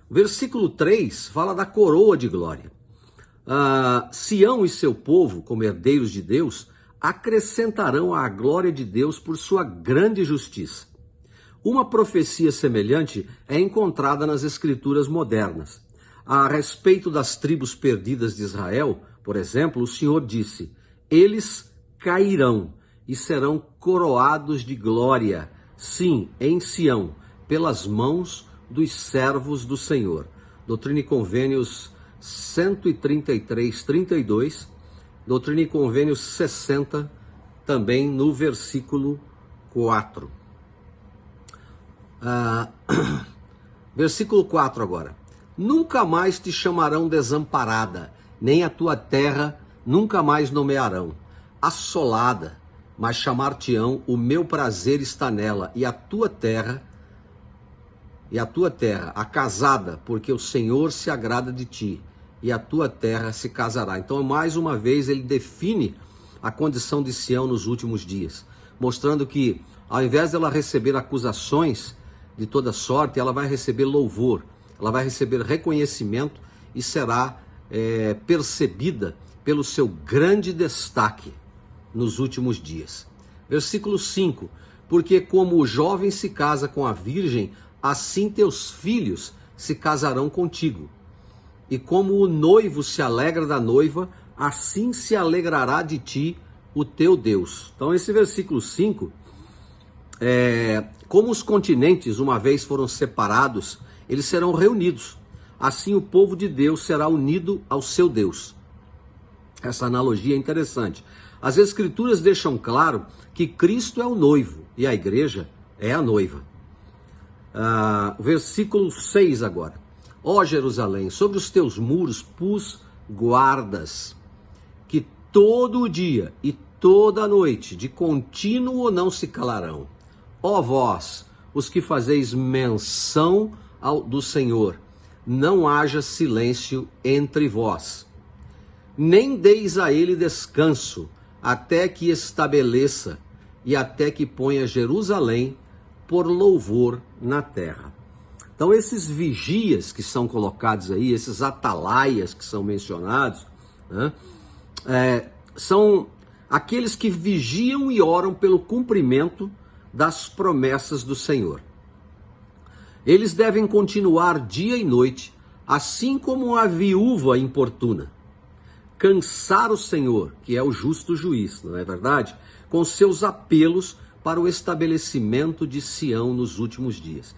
Versículo 3 fala da coroa de glória. Sião e seu povo, como herdeiros de Deus, acrescentarão à glória de Deus por sua grande justiça. Uma profecia semelhante é encontrada nas escrituras modernas. A respeito das tribos perdidas de Israel, por exemplo, o Senhor disse: eles cairão e serão coroados de glória, sim, em Sião, pelas mãos dos servos do Senhor. Doutrina e Convênios 133, 32, Doutrina e Convênios 60, também no versículo 4. Versículo 4 agora. Nunca mais te chamarão desamparada, nem a tua terra nunca mais nomearão. Assolada, mas chamar-te-ão, o meu prazer está nela, e a tua terra, acasada, porque o Senhor se agrada de ti, e a tua terra se casará. Então, mais uma vez, ele define a condição de Sião nos últimos dias, mostrando que, ao invés dela receber acusações de toda sorte, ela vai receber louvor, ela vai receber reconhecimento e será percebida pelo seu grande destaque nos últimos dias. Versículo 5, porque como o jovem se casa com a virgem, assim teus filhos se casarão contigo. E como o noivo se alegra da noiva, assim se alegrará de ti o teu Deus. Então esse versículo 5, como os continentes uma vez foram separados, eles serão reunidos. Assim o povo de Deus será unido ao seu Deus. Essa analogia é interessante. As Escrituras deixam claro que Cristo é o noivo e a igreja é a noiva. Versículo 6 agora. Ó Jerusalém, sobre os teus muros pus guardas, que todo dia e toda noite, de contínuo não se calarão. Ó vós, os que fazeis menção do Senhor, não haja silêncio entre vós. Nem deis a ele descanso, até que estabeleça e até que ponha Jerusalém por louvor na terra. Então esses vigias que são colocados aí, esses atalaias que são mencionados, né, são aqueles que vigiam e oram pelo cumprimento das promessas do Senhor. Eles devem continuar dia e noite, assim como a viúva importuna, cansar o Senhor, que é o justo juiz, não é verdade? Com seus apelos para o estabelecimento de Sião nos últimos dias.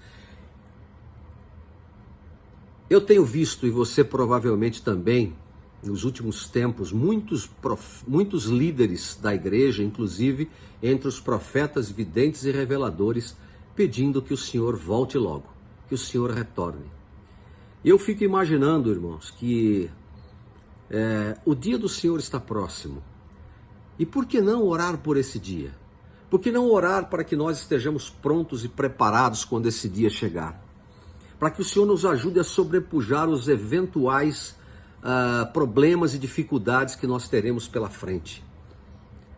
Eu tenho visto, e você provavelmente também, nos últimos tempos, muitos líderes da igreja, inclusive entre os profetas, videntes e reveladores, pedindo que o Senhor volte logo, que o Senhor retorne. Eu fico imaginando, irmãos, que o dia do Senhor está próximo. E por que não orar por esse dia? Por que não orar para que nós estejamos prontos e preparados quando esse dia chegar? Para que o Senhor nos ajude a sobrepujar os eventuais problemas e dificuldades que nós teremos pela frente.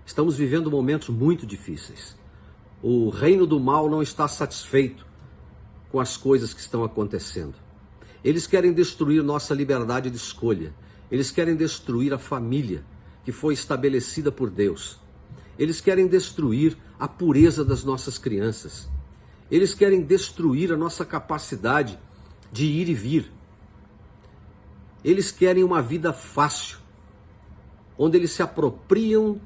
Estamos vivendo momentos muito difíceis. O reino do mal não está satisfeito com as coisas que estão acontecendo. Eles querem destruir nossa liberdade de escolha. Eles querem destruir a família que foi estabelecida por Deus. Eles querem destruir a pureza das nossas crianças. Eles querem destruir a nossa capacidade de ir e vir. Eles querem uma vida fácil, onde eles se apropriam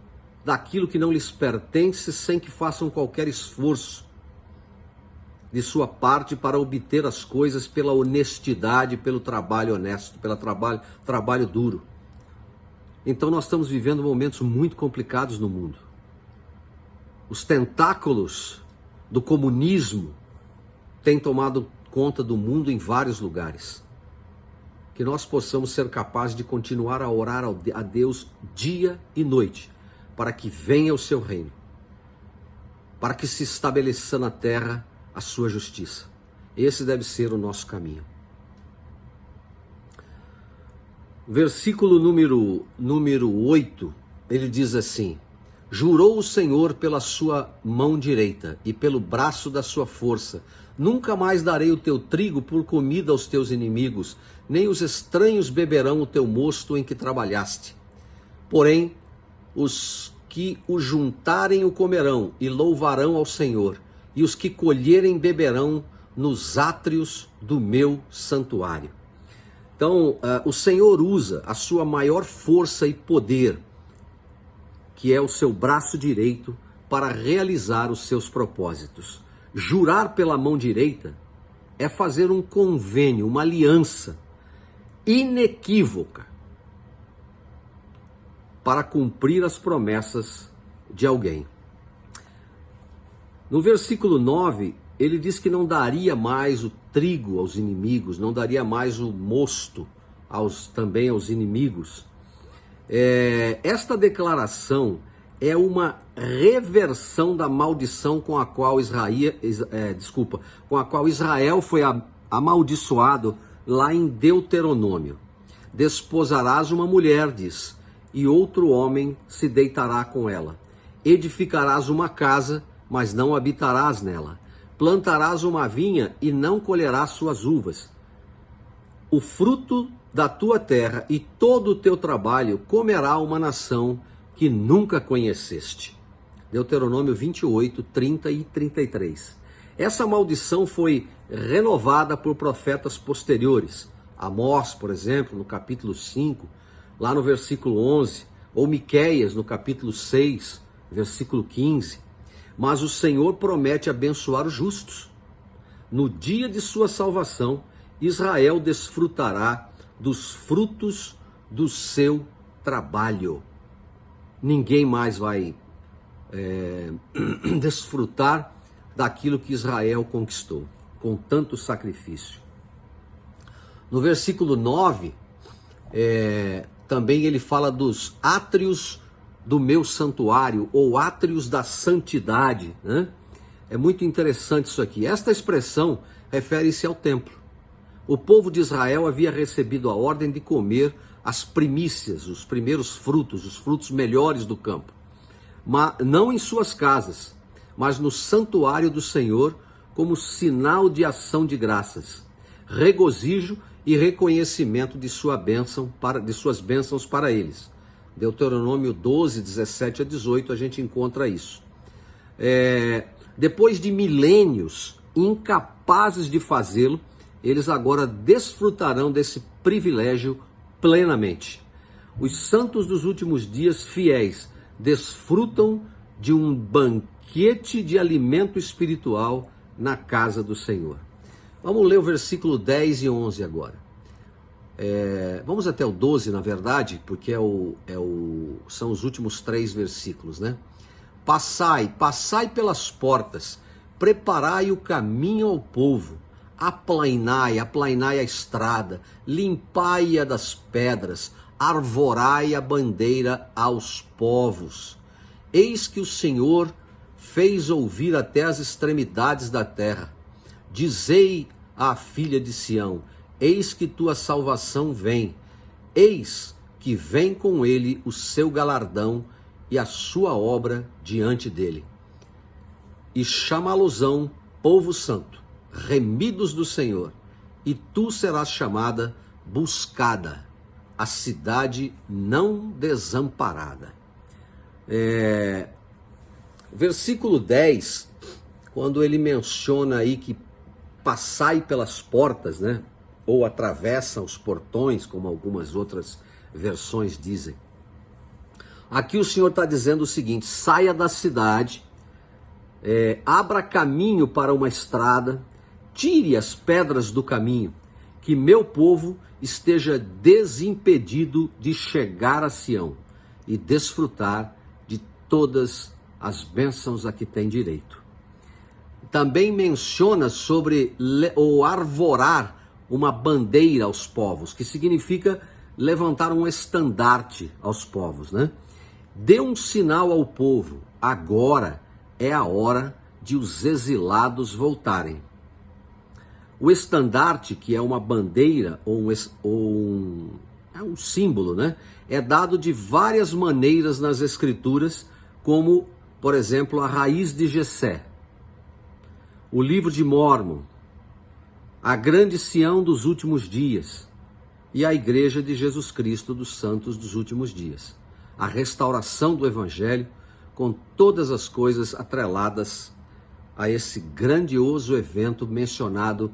daquilo que não lhes pertence sem que façam qualquer esforço de sua parte para obter as coisas pela honestidade, pelo trabalho honesto, pelo trabalho duro. Então nós estamos vivendo momentos muito complicados no mundo. Os tentáculos do comunismo têm tomado conta do mundo em vários lugares. Que nós possamos ser capazes de continuar a orar a Deus dia e noite, para que venha o seu reino. para que se estabeleça na terra a sua justiça. Esse deve ser o nosso caminho. Versículo número 8, ele diz assim: jurou o Senhor pela sua mão direita e pelo braço da sua força: nunca mais darei o teu trigo por comida aos teus inimigos, nem os estranhos beberão o teu mosto em que trabalhaste. Porém, os que o juntarem o comerão e louvarão ao Senhor, e os que colherem beberão nos átrios do meu santuário. Então, o Senhor usa a sua maior força e poder, que é o seu braço direito, para realizar os seus propósitos. Jurar pela mão direita é fazer um convênio, uma aliança inequívoca para cumprir as promessas de alguém. No versículo 9, ele diz que não daria mais o trigo aos inimigos, não daria mais o mosto também aos inimigos. Esta declaração é uma reversão da maldição com a qual Israel foi amaldiçoado lá em Deuteronômio. Desposarás uma mulher, diz, e outro homem se deitará com ela. Edificarás uma casa, mas não habitarás nela. Plantarás uma vinha e não colherás suas uvas. O fruto da tua terra e todo o teu trabalho comerá uma nação que nunca conheceste. Deuteronômio 28, 30 e 33. Essa maldição foi renovada por profetas posteriores. Amós, por exemplo, no capítulo 5, lá no versículo 11, ou Miqueias, no capítulo 6, versículo 15. Mas o Senhor promete abençoar os justos. No dia de sua salvação, Israel desfrutará dos frutos do seu trabalho. Ninguém mais vai desfrutar daquilo que Israel conquistou, com tanto sacrifício. No versículo 9, também ele fala dos átrios do meu santuário, ou átrios da santidade, né? É muito interessante isso aqui. Esta expressão refere-se ao templo. O povo de Israel havia recebido a ordem de comer as primícias, os primeiros frutos, os frutos melhores do campo, mas não em suas casas, mas no santuário do Senhor, como sinal de ação de graças, regozijo e reconhecimento de suas bênçãos para eles. Deuteronômio 12, 17 a 18, a gente encontra isso. Depois de milênios incapazes de fazê-lo, eles agora desfrutarão desse privilégio plenamente. Os santos dos últimos dias fiéis desfrutam de um banquete de alimento espiritual na casa do Senhor. Vamos ler o versículo 10 e 11 agora. Vamos até o 12, na verdade, porque são os últimos 3 versículos, né? Passai pelas portas, preparai o caminho ao povo, aplainai a estrada, limpai-a das pedras, arvorai a bandeira aos povos. Eis que o Senhor fez ouvir até as extremidades da terra. Dizei à filha de Sião: eis que tua salvação vem, eis que vem com ele o seu galardão e a sua obra diante dele. E chamá-los-ão povo santo, remidos do Senhor, e tu serás chamada buscada, a cidade não desamparada. Versículo 10, quando ele menciona aí que passai pelas portas, né? Ou atravessam os portões, como algumas outras versões dizem. Aqui o Senhor está dizendo o seguinte: saia da cidade, abra caminho para uma estrada, tire as pedras do caminho, que meu povo esteja desimpedido de chegar a Sião e desfrutar de todas as bênçãos a que tem direito. Também menciona sobre o arvorar uma bandeira aos povos, que significa levantar um estandarte aos povos, né? Dê um sinal ao povo, agora é a hora de os exilados voltarem. O estandarte, que é uma bandeira ou um símbolo, né? É dado de várias maneiras nas Escrituras, como, por exemplo, a raiz de Jessé, o livro de Mórmon, a grande Sião dos últimos dias e a Igreja de Jesus Cristo dos Santos dos últimos dias. A restauração do Evangelho com todas as coisas atreladas a esse grandioso evento mencionado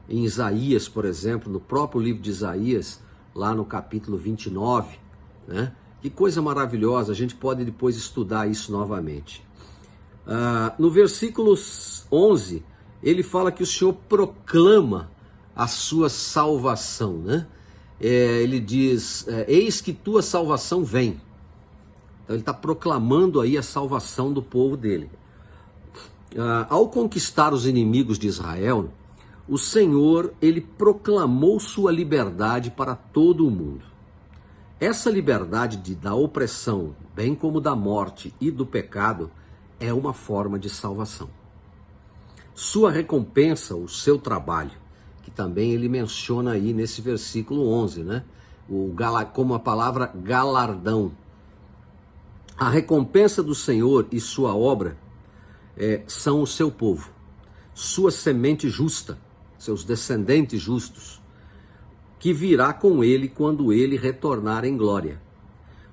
em Isaías, por exemplo, no próprio livro de Isaías, lá no capítulo 29, né? Que coisa maravilhosa, a gente pode depois estudar isso novamente. No versículo 11, ele fala que o Senhor proclama a sua salvação, né? Ele diz, eis que tua salvação vem. Então ele está proclamando aí a salvação do povo dele. Ao conquistar os inimigos de Israel, o Senhor, ele proclamou sua liberdade para todo o mundo. Essa liberdade da opressão, bem como da morte e do pecado, é uma forma de salvação. Sua recompensa, o seu trabalho, que também ele menciona aí nesse versículo 11, né? Como a palavra galardão. A recompensa do Senhor e sua obra são o seu povo, sua semente justa, seus descendentes justos, que virá com ele quando ele retornar em glória.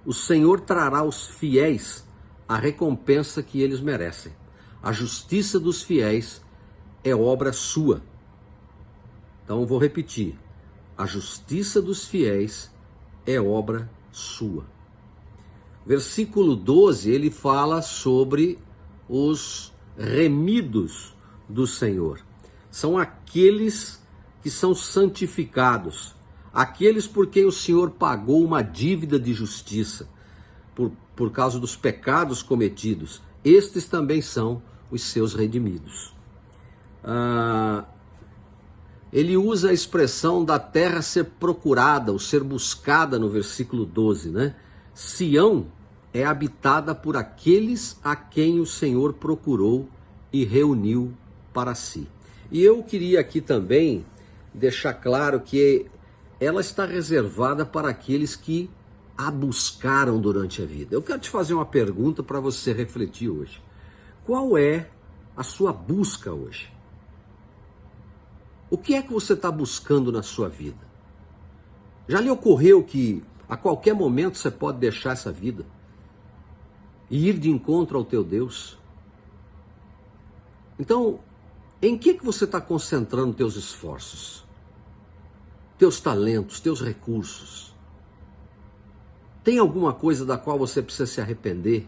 O Senhor trará aos fiéis a recompensa que eles merecem. A justiça dos fiéis é obra sua. Então vou repetir. A justiça dos fiéis é obra sua. Versículo 12, ele fala sobre os remidos do Senhor. São aqueles que são santificados, aqueles por quem o Senhor pagou uma dívida de justiça, por causa dos pecados cometidos. Estes também são os seus redimidos. Ele usa a expressão da terra ser procurada, ou ser buscada no versículo 12, né? Sião é habitada por aqueles a quem o Senhor procurou e reuniu para si. E eu queria aqui também deixar claro que ela está reservada para aqueles que a buscaram durante a vida. Eu quero te fazer uma pergunta para você refletir hoje. Qual é a sua busca hoje? O que é que você está buscando na sua vida? Já lhe ocorreu que a qualquer momento você pode deixar essa vida e ir de encontro ao teu Deus? Então, em que você está concentrando teus esforços? Teus talentos, teus recursos? Tem alguma coisa da qual você precisa se arrepender?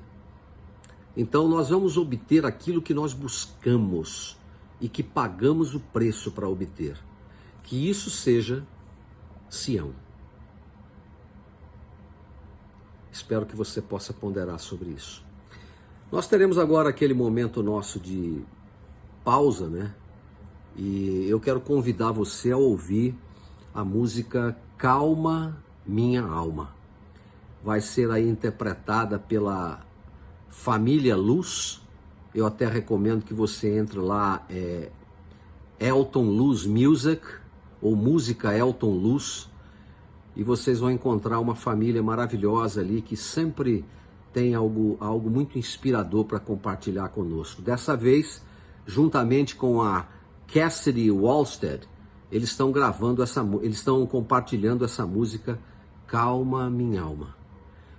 Então nós vamos obter aquilo que nós buscamos e que pagamos o preço para obter. Que isso seja Sião. Espero que você possa ponderar sobre isso. Nós teremos agora aquele momento nosso de pausa, né? E eu quero convidar você a ouvir a música Calma Minha Alma. Vai ser aí interpretada pela Família Luz. Eu até recomendo que você entre lá, Elton Luz Music, ou Música Elton Luz, e vocês vão encontrar uma família maravilhosa ali que sempre tem algo muito inspirador para compartilhar conosco. Dessa vez, juntamente com a Cassidy Wallstead, eles estão compartilhando essa música Calma Minha Alma.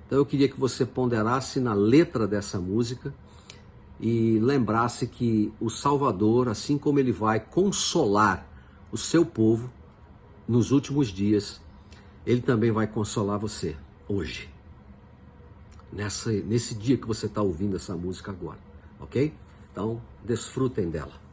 Então eu queria que você ponderasse na letra dessa música e lembrasse que o Salvador, assim como ele vai consolar o seu povo nos últimos dias, ele também vai consolar você hoje, nesse dia que você está ouvindo essa música agora, ok? Então, desfrutem dela.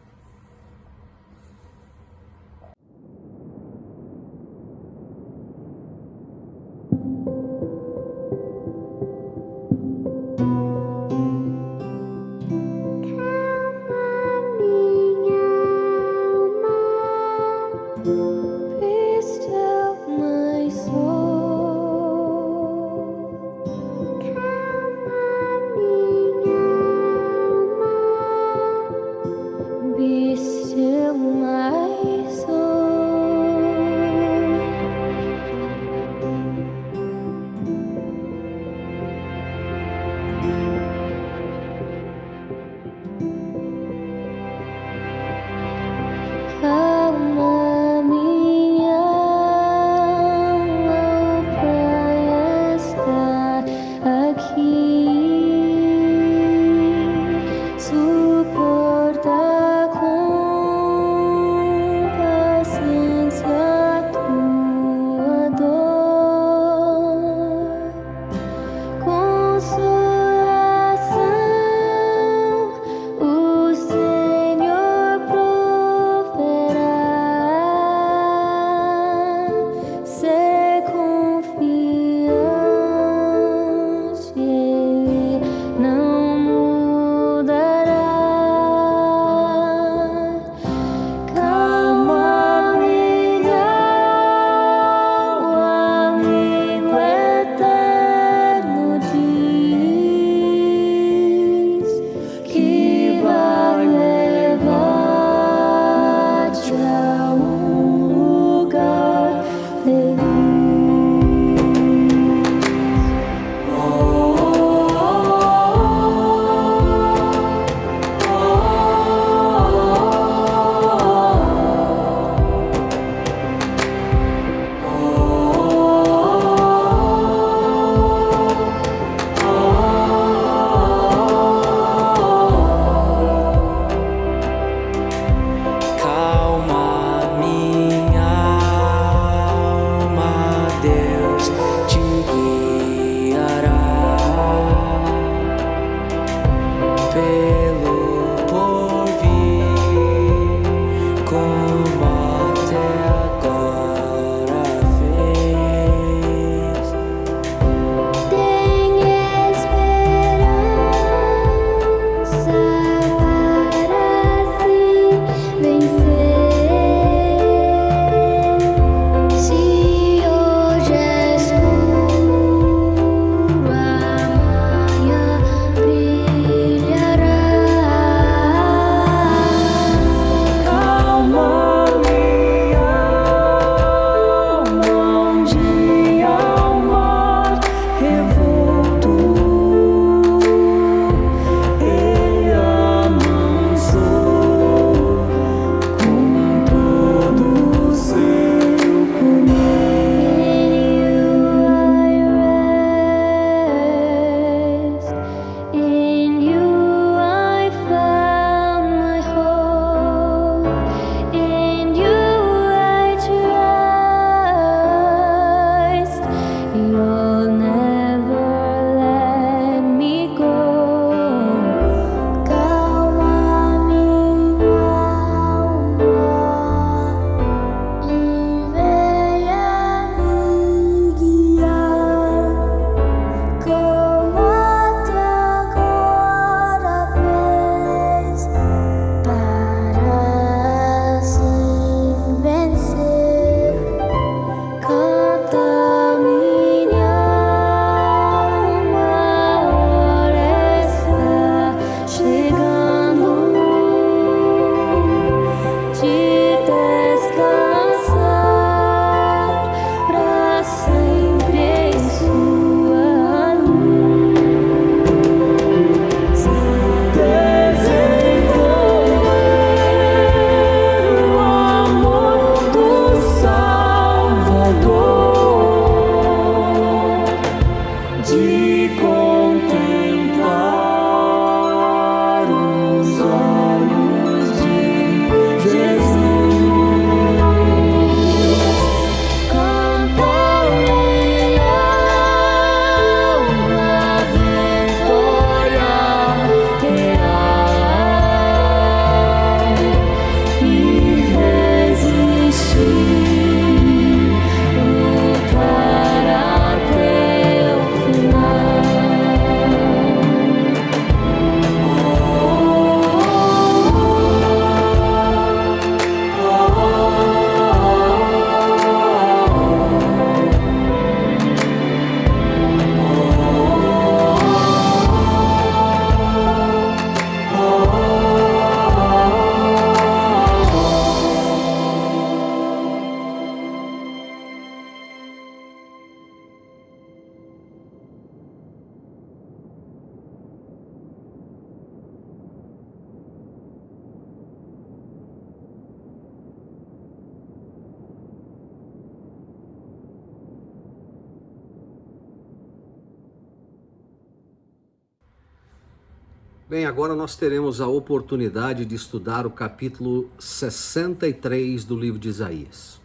Bem, agora nós teremos a oportunidade de estudar o capítulo 63 do livro de Isaías.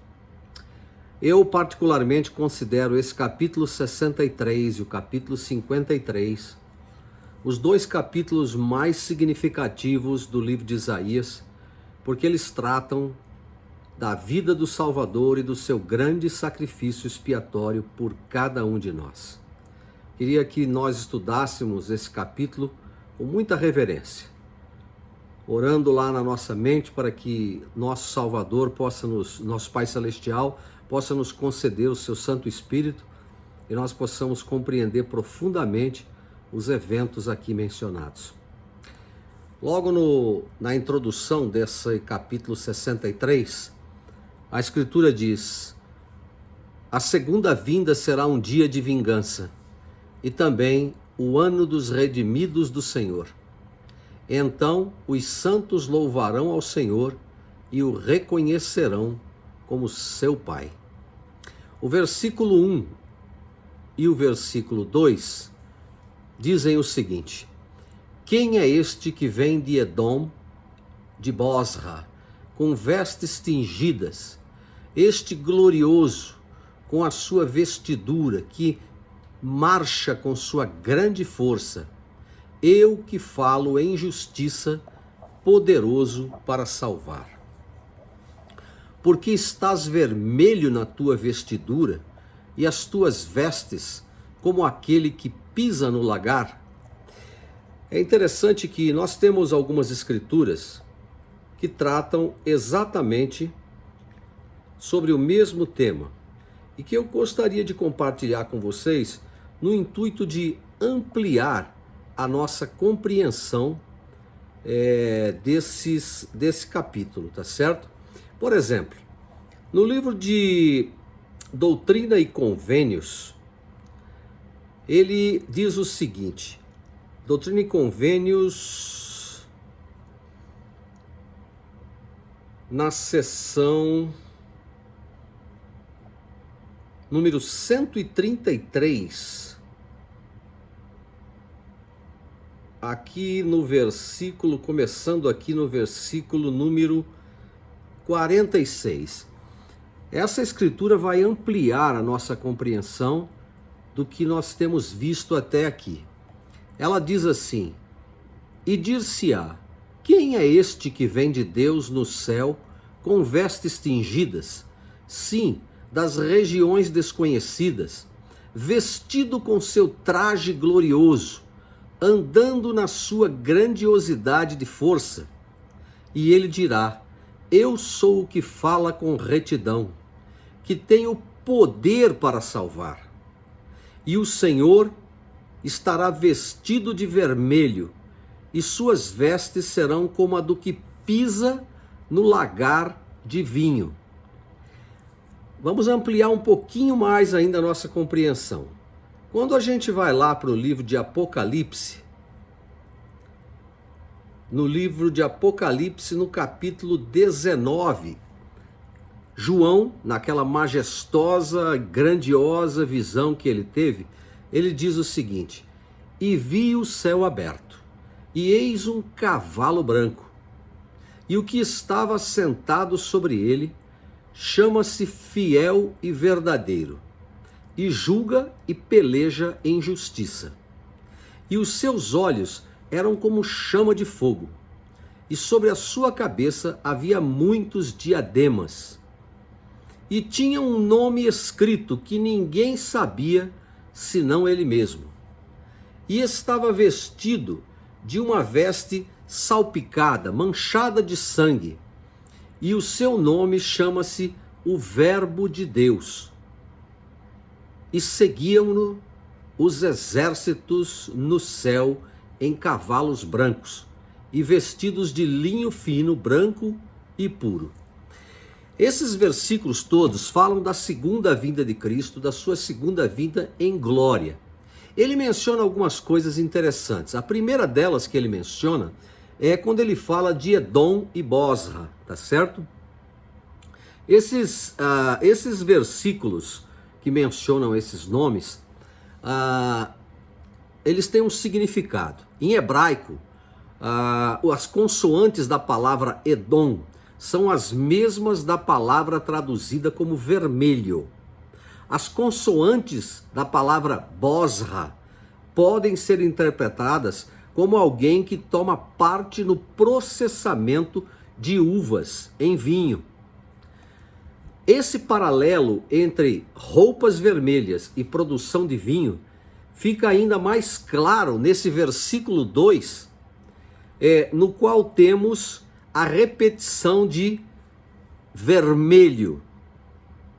Eu particularmente considero esse capítulo 63 e o capítulo 53 os dois capítulos mais significativos do livro de Isaías, porque eles tratam da vida do Salvador e do seu grande sacrifício expiatório por cada um de nós. Queria que nós estudássemos esse capítulo com muita reverência, orando lá na nossa mente para que nosso Salvador nosso Pai Celestial, possa nos conceder o seu Santo Espírito e nós possamos compreender profundamente os eventos aqui mencionados. Logo na introdução desse capítulo 63, a Escritura diz: a segunda vinda será um dia de vingança e também o ano dos redimidos do Senhor. Então os santos louvarão ao Senhor e o reconhecerão como seu Pai. O versículo 1 e o versículo 2 dizem o seguinte: quem é este que vem de Edom, de Bosra, com vestes tingidas, este glorioso, com a sua vestidura, que marcha com sua grande força? Eu que falo em justiça, poderoso para salvar. Porque estás vermelho na tua vestidura, e as tuas vestes como aquele que pisa no lagar? É interessante que nós temos algumas escrituras que tratam exatamente sobre o mesmo tema e que eu gostaria de compartilhar com vocês no intuito de ampliar a nossa compreensão desse capítulo, tá certo? Por exemplo, no livro de Doutrina e Convênios, ele diz o seguinte: Doutrina e Convênios, na seção número 133, aqui no versículo, começando aqui no versículo número 46. Essa escritura vai ampliar a nossa compreensão do que nós temos visto até aqui. Ela diz assim: e dir-se-á, quem é este que vem de Deus no céu com vestes tingidas? Sim, das regiões desconhecidas, vestido com seu traje glorioso, andando na sua grandiosidade de força. E ele dirá: eu sou o que fala com retidão, que tem o poder para salvar. E o Senhor estará vestido de vermelho, e suas vestes serão como a do que pisa no lagar de vinho. Vamos ampliar um pouquinho mais ainda a nossa compreensão. Quando a gente vai lá para o livro de Apocalipse, no livro de Apocalipse, no capítulo 19, João, naquela majestosa, grandiosa visão que ele teve, ele diz o seguinte: e vi o céu aberto, e eis um cavalo branco, e o que estava sentado sobre ele chama-se Fiel e Verdadeiro, e julga e peleja em justiça. E os seus olhos eram como chama de fogo, e sobre a sua cabeça havia muitos diademas, e tinha um nome escrito que ninguém sabia senão ele mesmo. E estava vestido de uma veste salpicada, manchada de sangue, e o seu nome chama-se o Verbo de Deus. E seguiam-no os exércitos no céu em cavalos brancos, e vestidos de linho fino, branco e puro. Esses versículos todos falam da segunda vinda de Cristo, da sua segunda vinda em glória. Ele menciona algumas coisas interessantes. A primeira delas que ele menciona é quando ele fala de Edom e Bosra, tá certo? Esses versículos que mencionam esses nomes, eles têm um significado. Em hebraico, As consoantes da palavra Edom são as mesmas da palavra traduzida como vermelho. As consoantes da palavra Bosra podem ser interpretadas como alguém que toma parte no processamento de uvas em vinho. Esse paralelo entre roupas vermelhas e produção de vinho fica ainda mais claro nesse versículo 2, no qual temos a repetição de vermelho,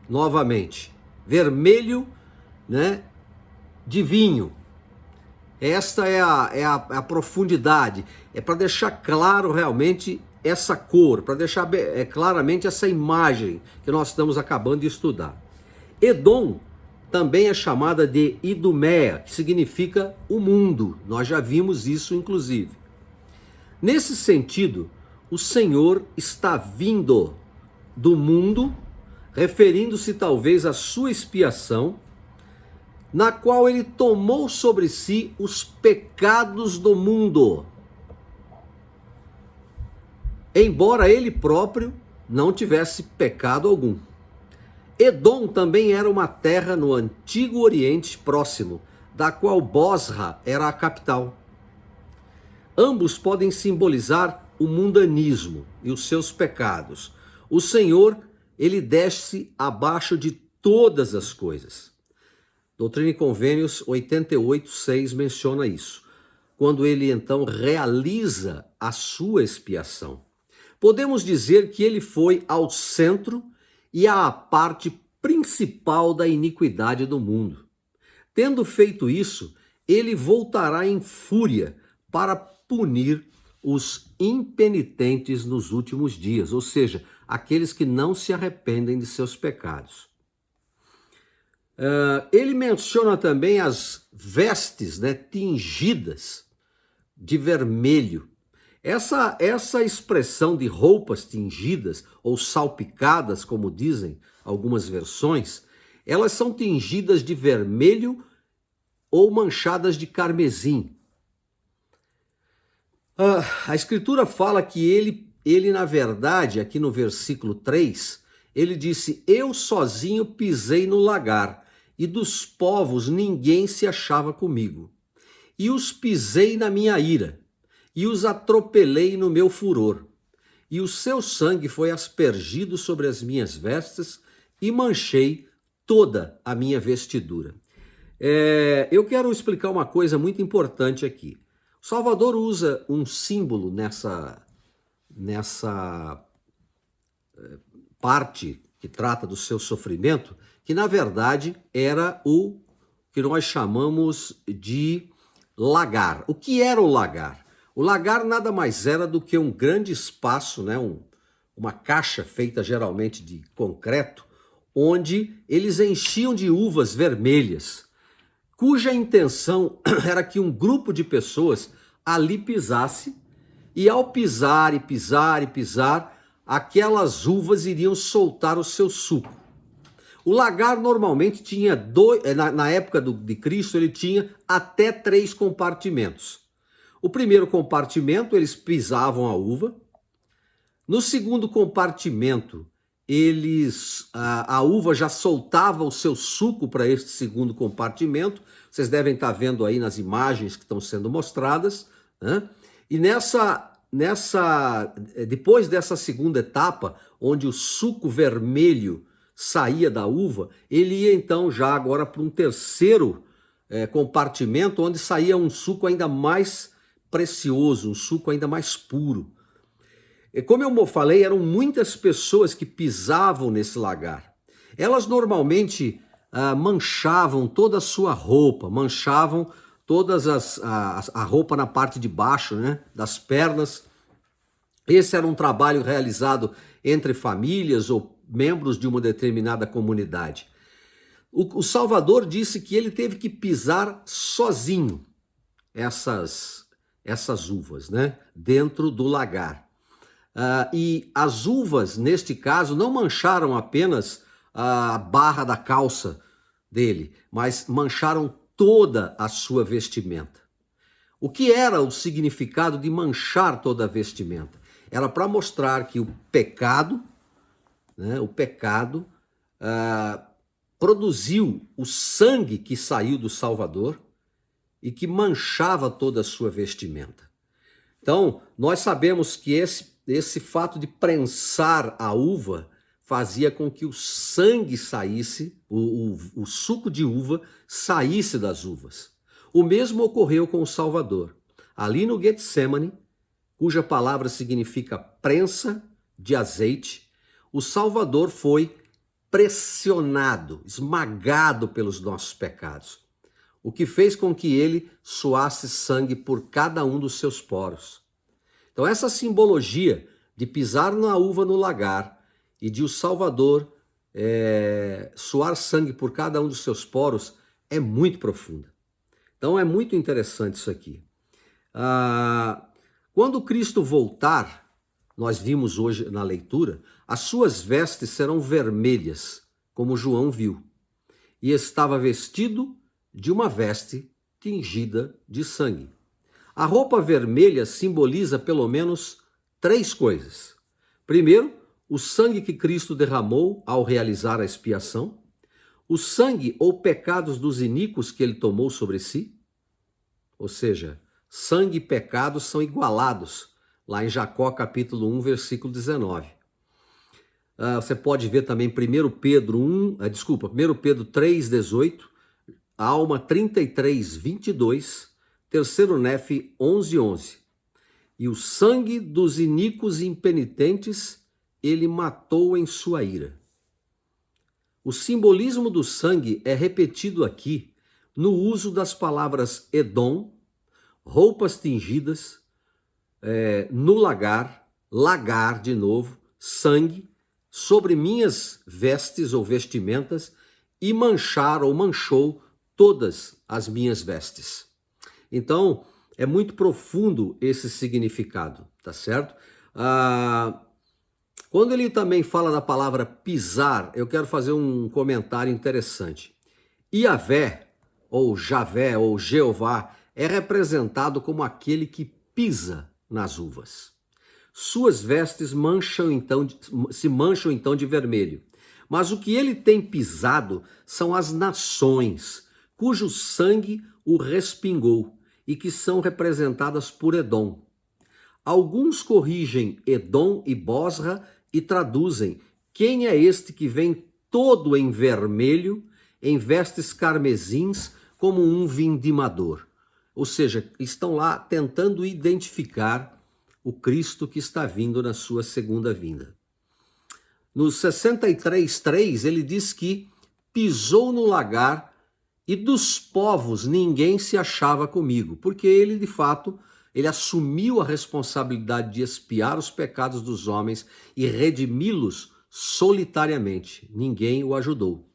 novamente. Vermelho, né, de vinho. Esta é a profundidade, é para deixar claro realmente essa cor, para deixar claramente essa imagem que nós estamos acabando de estudar. Edom também é chamada de Idumeia, que significa o mundo. Nós já vimos isso, inclusive. Nesse sentido, o Senhor está vindo do mundo, referindo-se talvez à sua expiação, na qual ele tomou sobre si os pecados do mundo, embora ele próprio não tivesse pecado algum. Edom também era uma terra no Antigo Oriente Próximo, da qual Bosra era a capital. Ambos podem simbolizar o mundanismo e os seus pecados. O Senhor, ele desce abaixo de todas as coisas. Doutrina e Convênios 88:6 menciona isso, quando ele então realiza a sua expiação. Podemos dizer que ele foi ao centro e à parte principal da iniquidade do mundo. Tendo feito isso, ele voltará em fúria para punir os impenitentes nos últimos dias, ou seja, aqueles que não se arrependem de seus pecados. Ele menciona também as vestes, né, tingidas de vermelho. Essa expressão de roupas tingidas ou salpicadas, como dizem algumas versões, elas são tingidas de vermelho ou manchadas de carmesim. A Escritura fala que ele na verdade, aqui no versículo 3, ele disse: eu sozinho pisei no lagar, e dos povos ninguém se achava comigo. E os pisei na minha ira, e os atropelei no meu furor. E o seu sangue foi aspergido sobre as minhas vestes, e manchei toda a minha vestidura. Eu quero explicar uma coisa muito importante aqui. O Salvador usa um símbolo nessa parte que trata do seu sofrimento, que na verdade era o que nós chamamos de lagar. O que era o lagar? O lagar nada mais era do que um grande espaço, né? Uma caixa feita geralmente de concreto, onde eles enchiam de uvas vermelhas, cuja intenção era que um grupo de pessoas ali pisasse, e ao pisar e pisar e pisar, aquelas uvas iriam soltar o seu suco. O lagar normalmente tinha na época de Cristo, ele tinha até 3 compartimentos. O primeiro compartimento, eles pisavam a uva. No segundo compartimento, a uva já soltava o seu suco para este segundo compartimento. Vocês devem estar vendo aí nas imagens que estão sendo mostradas, né? E depois dessa segunda etapa, onde o suco vermelho saía da uva, ele ia então já agora para um terceiro compartimento, onde saía um suco ainda mais precioso, um suco ainda mais puro. Como eu falei, eram muitas pessoas que pisavam nesse lagar. Elas normalmente manchavam toda a sua roupa, manchavam todas a roupa na parte de baixo, né, das pernas. Esse era um trabalho realizado entre famílias ou membros de uma determinada comunidade. O Salvador disse que ele teve que pisar sozinho essas uvas, né, dentro do lagar. E as uvas, neste caso, não mancharam apenas a barra da calça dele, mas mancharam toda a sua vestimenta. O que era o significado de manchar toda a vestimenta? Era para mostrar que o pecado, né, produziu o sangue que saiu do Salvador e que manchava toda a sua vestimenta. Então, nós sabemos que esse fato de prensar a uva fazia com que o sangue saísse, o suco de uva saísse das uvas. O mesmo ocorreu com o Salvador. Ali no Getsemane, cuja palavra significa prensa de azeite, o Salvador foi pressionado, esmagado pelos nossos pecados, o que fez com que ele suasse sangue por cada um dos seus poros. Então essa simbologia de pisar na uva no lagar e de o Salvador suar sangue por cada um dos seus poros é muito profunda. Então é muito interessante isso aqui. Quando Cristo voltar, nós vimos hoje na leitura, as suas vestes serão vermelhas, como João viu, e estava vestido de uma veste tingida de sangue. A roupa vermelha simboliza pelo menos 3 coisas. Primeiro, o sangue que Cristo derramou ao realizar a expiação, o sangue ou pecados dos iníquos que ele tomou sobre si, ou seja, sangue e pecados são igualados, lá em Jacó capítulo 1, versículo 19. Você pode ver também 1 Pedro 3, 18, Alma 33, 22, 3 Nefe 11, 11. E o sangue dos iníquos e impenitentes ele matou em sua ira. O simbolismo do sangue é repetido aqui no uso das palavras Edom, roupas tingidas, no lagar de novo, sangue, sobre minhas vestes ou vestimentas e manchar ou manchou todas as minhas vestes. Então, é muito profundo esse significado, tá certo? Quando ele também fala da palavra pisar, eu quero fazer um comentário interessante. Iavé, ou Javé, ou Jeová, é representado como aquele que pisa nas uvas. Suas vestes se mancham então de vermelho. Mas o que ele tem pisado são as nações, cujo sangue o respingou e que são representadas por Edom. Alguns corrigem Edom e Bosra e traduzem: quem é este que vem todo em vermelho, em vestes carmesins, como um vindimador? Ou seja, estão lá tentando identificar o Cristo que está vindo na sua segunda vinda. No 63:3, ele diz que pisou no lagar e dos povos ninguém se achava comigo, porque ele, de fato, ele assumiu a responsabilidade de expiar os pecados dos homens e redimi-los solitariamente. Ninguém o ajudou.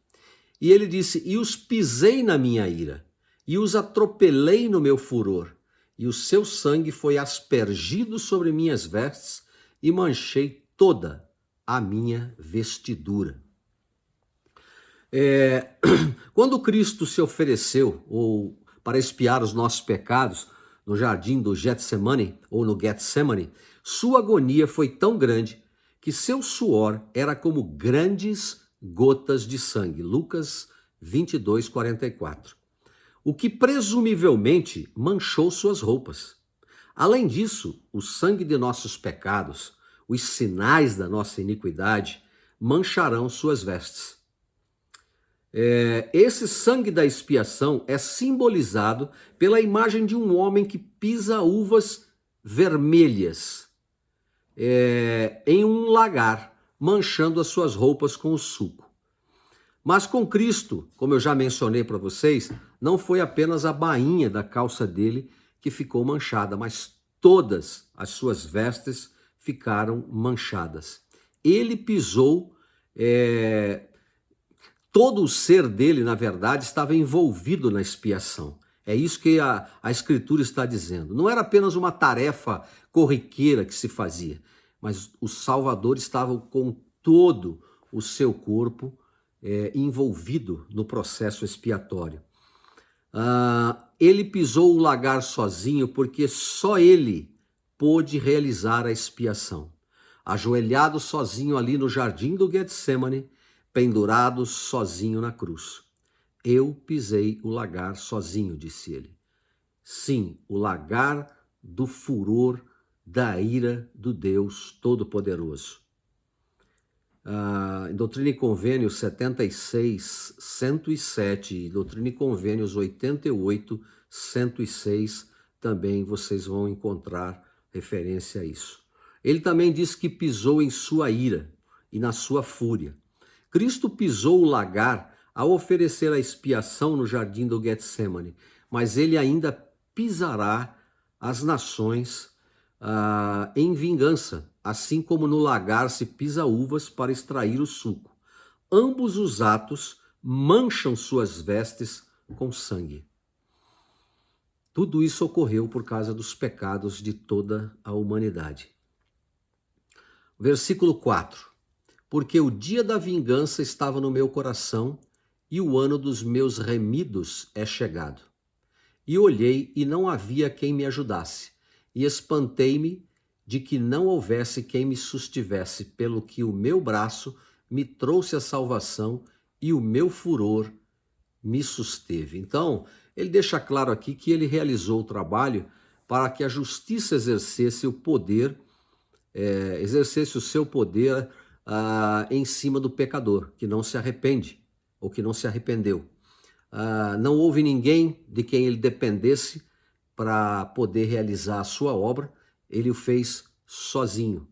E ele disse: e os pisei na minha ira, e os atropelei no meu furor, e o seu sangue foi aspergido sobre minhas vestes, e manchei toda a minha vestidura. Quando Cristo se ofereceu para expiar os nossos pecados no jardim do Getsemane, ou no Getsemane, sua agonia foi tão grande que seu suor era como grandes gotas de sangue. Lucas 22, 44. O que presumivelmente manchou suas roupas. Além disso, o sangue de nossos pecados, os sinais da nossa iniquidade, mancharão suas vestes. Esse sangue da expiação é simbolizado pela imagem de um homem que pisa uvas vermelhas em um lagar, manchando as suas roupas com o suco. Mas com Cristo, como eu já mencionei para vocês, não foi apenas a bainha da calça dele que ficou manchada, mas todas as suas vestes ficaram manchadas. Ele pisou, todo o ser dele, na verdade, estava envolvido na expiação. É isso que a Escritura está dizendo. Não era apenas uma tarefa corriqueira que se fazia, mas o Salvador estava com todo o seu corpo envolvido no processo expiatório. Ele pisou o lagar sozinho porque só ele pôde realizar a expiação. Ajoelhado sozinho ali no jardim do Getsemane, pendurado sozinho na cruz. Eu pisei o lagar sozinho, disse ele. Sim, o lagar do furor da ira do Deus Todo-Poderoso. Em Doutrina e Convênios 76, 107 e Doutrina e Convênios 88, 106, também vocês vão encontrar referência a isso. Ele também diz que pisou em sua ira e na sua fúria. Cristo pisou o lagar ao oferecer a expiação no jardim do Getsemane, mas ele ainda pisará as nações em vingança, assim como no lagar se pisa uvas para extrair o suco. Ambos os atos mancham suas vestes com sangue. Tudo isso ocorreu por causa dos pecados de toda a humanidade. Versículo 4. Porque o dia da vingança estava no meu coração e o ano dos meus remidos é chegado. E olhei e não havia quem me ajudasse, e espantei-me de que não houvesse quem me sustivesse, pelo que o meu braço me trouxe a salvação e o meu furor me susteve. Então, ele deixa claro aqui que ele realizou o trabalho para que a justiça exercesse o poder, exercesse o seu poder em cima do pecador, que não se arrepende, ou que não se arrependeu. Não houve ninguém de quem ele dependesse para poder realizar a sua obra, ele o fez sozinho.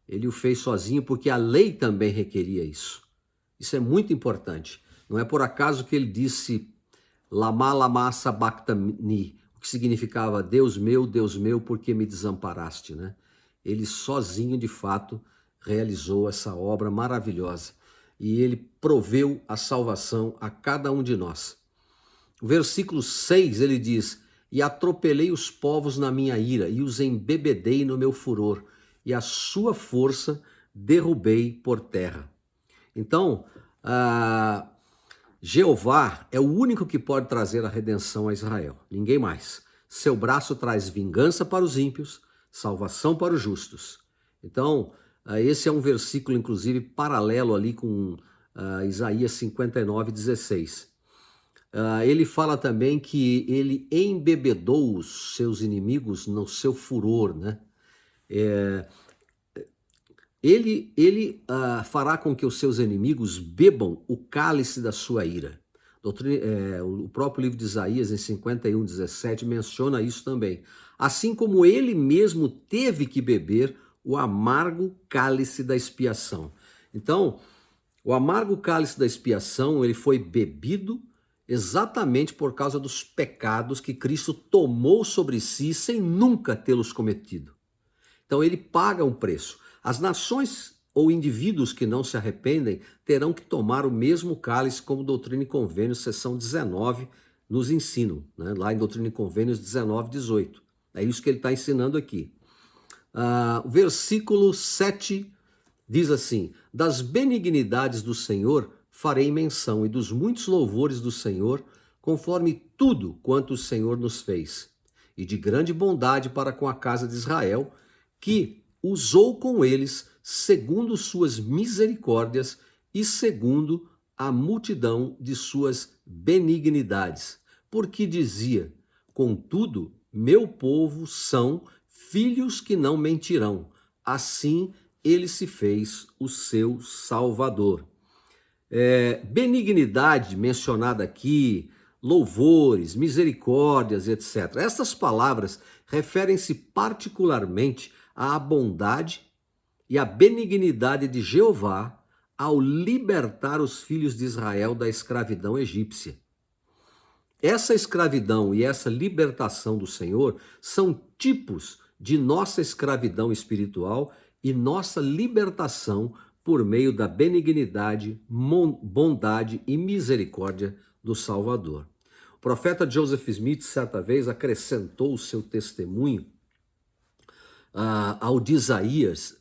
Ele o fez sozinho porque a lei também requeria isso. Isso é muito importante. Não é por acaso que ele disse Lama lama sabachthani, o que significava Deus meu, por que me desamparaste, né? Ele sozinho, de fato, realizou essa obra maravilhosa. E ele proveu a salvação a cada um de nós. O versículo 6, ele diz: E atropelei os povos na minha ira, e os embebedei no meu furor, e a sua força derrubei por terra. Então, Jeová é o único que pode trazer a redenção a Israel, ninguém mais. Seu braço traz vingança para os ímpios, salvação para os justos. Então, esse é um versículo, inclusive, paralelo ali com Isaías 59, 16. Ele fala também que ele embebedou os seus inimigos no seu furor, né? Ele fará com que os seus inimigos bebam o cálice da sua ira. O próprio livro de Isaías, em 51, 17, menciona isso também. Assim como ele mesmo teve que beber o amargo cálice da expiação. Então, o amargo cálice da expiação, ele foi bebido exatamente por causa dos pecados que Cristo tomou sobre si sem nunca tê-los cometido. Então ele paga um preço. As nações ou indivíduos que não se arrependem terão que tomar o mesmo cálice, como Doutrina e Convênios, seção 19, nos ensinam, né? Lá em Doutrina e Convênios 19, 18. É isso que ele está ensinando aqui. O versículo 7 diz assim: Das benignidades do Senhor farei menção, e dos muitos louvores do Senhor, conforme tudo quanto o Senhor nos fez, e de grande bondade para com a casa de Israel, que usou com eles segundo suas misericórdias e segundo a multidão de suas benignidades. Porque dizia: Contudo, meu povo são filhos que não mentirão. Assim ele se fez o seu Salvador. Benignidade mencionada aqui, louvores, misericórdias, etc. Essas palavras referem-se particularmente à bondade e à benignidade de Jeová ao libertar os filhos de Israel da escravidão egípcia. Essa escravidão e essa libertação do Senhor são tipos de nossa escravidão espiritual e nossa libertação por meio da benignidade, bondade e misericórdia do Salvador. O profeta Joseph Smith, certa vez, acrescentou o seu testemunho ao de Isaías,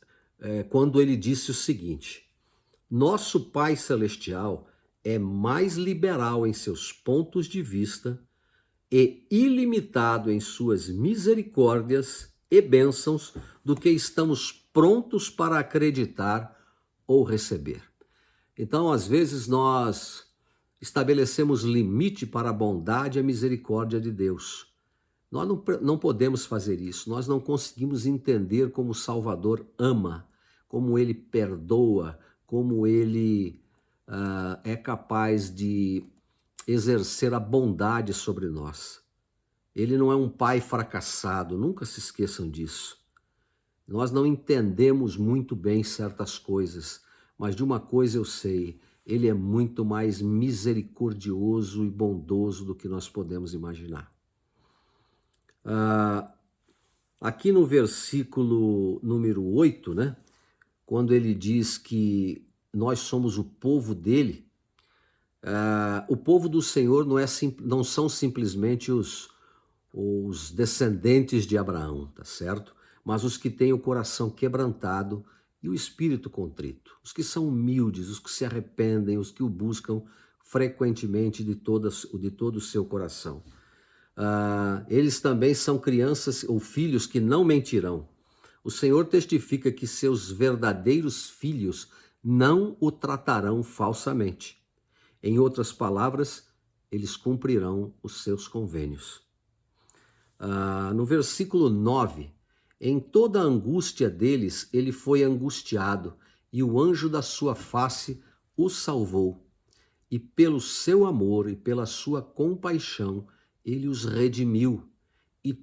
quando ele disse o seguinte: Nosso Pai Celestial é mais liberal em seus pontos de vista e ilimitado em suas misericórdias e bênçãos do que estamos prontos para acreditar ou receber. Então, às vezes, nós estabelecemos limite para a bondade e a misericórdia de Deus. Nós não podemos fazer isso, nós não conseguimos entender como o Salvador ama, como ele perdoa, como ele é capaz de exercer a bondade sobre nós. Ele não é um pai fracassado, nunca se esqueçam disso. Nós não entendemos muito bem certas coisas, mas de uma coisa eu sei, ele é muito mais misericordioso e bondoso do que nós podemos imaginar. Aqui no versículo número 8, né, quando ele diz que nós somos o povo dele, o povo do Senhor não são simplesmente os descendentes de Abraão, tá certo? Mas os que têm o coração quebrantado e o espírito contrito, os que são humildes, os que se arrependem, os que o buscam frequentemente de todo o seu coração. Eles também são crianças ou filhos que não mentirão. O Senhor testifica que seus verdadeiros filhos não o tratarão falsamente. Em outras palavras, eles cumprirão os seus convênios. No versículo 9, em toda a angústia deles, ele foi angustiado, e o anjo da sua face o salvou. E pelo seu amor e pela sua compaixão, ele os redimiu e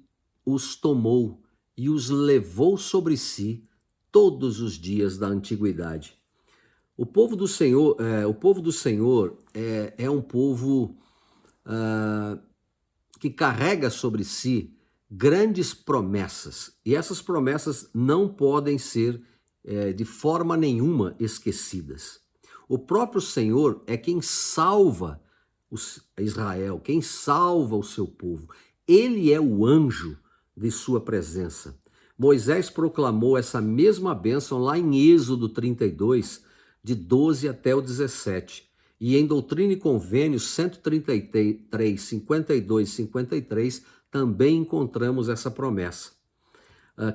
os tomou e os levou sobre si todos os dias da antiguidade. O povo do Senhor é um povo que carrega sobre si grandes promessas, e essas promessas não podem ser de forma nenhuma esquecidas. O próprio Senhor é quem salva Israel, quem salva o seu povo. Ele é o anjo de sua presença. Moisés proclamou essa mesma bênção lá em Êxodo 32, de 12 até o 17. E em Doutrina e Convênios 133, 52 e 53, também encontramos essa promessa.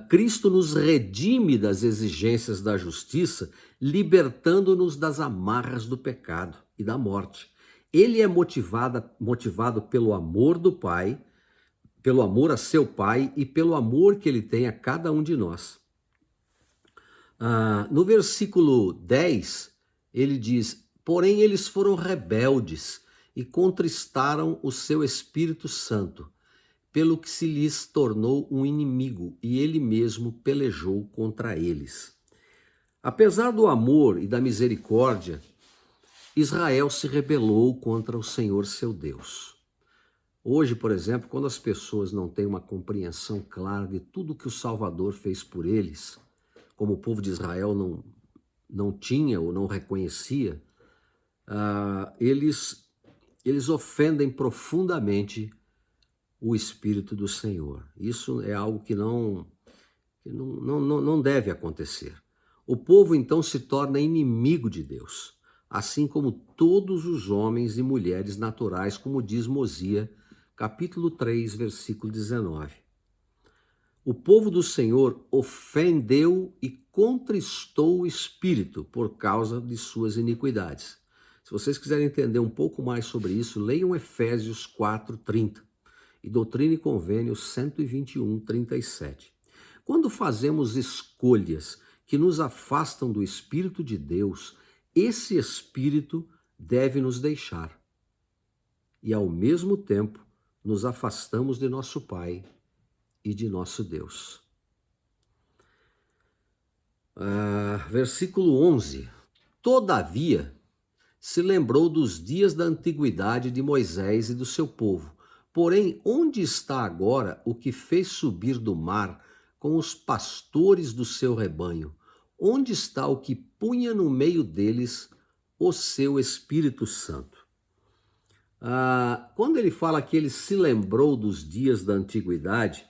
Cristo nos redime das exigências da justiça, libertando-nos das amarras do pecado e da morte. Ele é motivado pelo amor do Pai, pelo amor a seu Pai e pelo amor que ele tem a cada um de nós. No versículo 10, ele diz: porém eles foram rebeldes e contristaram o seu Espírito Santo, pelo que se lhes tornou um inimigo, e ele mesmo pelejou contra eles. Apesar do amor e da misericórdia, Israel se rebelou contra o Senhor seu Deus. Hoje, por exemplo, quando as pessoas não têm uma compreensão clara de tudo que o Salvador fez por eles, como o povo de Israel não tinha ou não reconhecia, eles ofendem profundamente o Espírito do Senhor. Isso é algo que não deve acontecer. O povo então se torna inimigo de Deus, assim como todos os homens e mulheres naturais, como diz Mosias, capítulo 3, versículo 19. O povo do Senhor ofendeu e contristou o Espírito por causa de suas iniquidades. Se vocês quiserem entender um pouco mais sobre isso, leiam Efésios 4:30 e Doutrina e Convênios 121:37. Quando fazemos escolhas que nos afastam do Espírito de Deus, esse Espírito deve nos deixar. E ao mesmo tempo, nos afastamos de nosso Pai e de nosso Deus. Versículo 11. Todavia, se lembrou dos dias da antiguidade de Moisés e do seu povo. Porém, onde está agora o que fez subir do mar com os pastores do seu rebanho? Onde está o que punha no meio deles o seu Espírito Santo? Quando ele fala que ele se lembrou dos dias da antiguidade,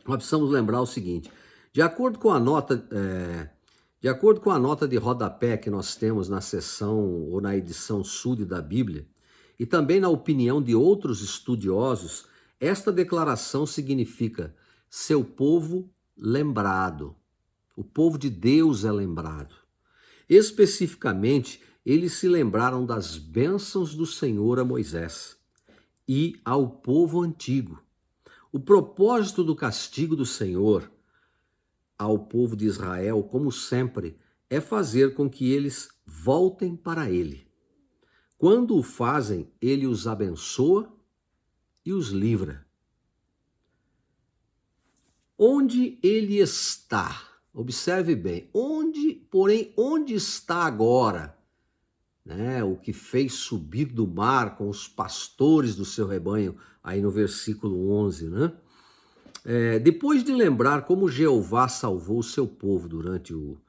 nós precisamos lembrar o seguinte: de acordo com a nota de rodapé que nós temos na seção ou na edição sul da Bíblia, E também, na opinião de outros estudiosos, esta declaração significa seu povo lembrado. O povo de Deus é lembrado. Especificamente, eles se lembraram das bênçãos do Senhor a Moisés e ao povo antigo. O propósito do castigo do Senhor ao povo de Israel, como sempre, é fazer com que eles voltem para ele. Quando o fazem, ele os abençoa e os livra. Onde ele está? Observe bem. Onde está agora? O que fez subir do mar com os pastores do seu rebanho, aí no versículo 11, depois de lembrar como Jeová salvou o seu povo durante o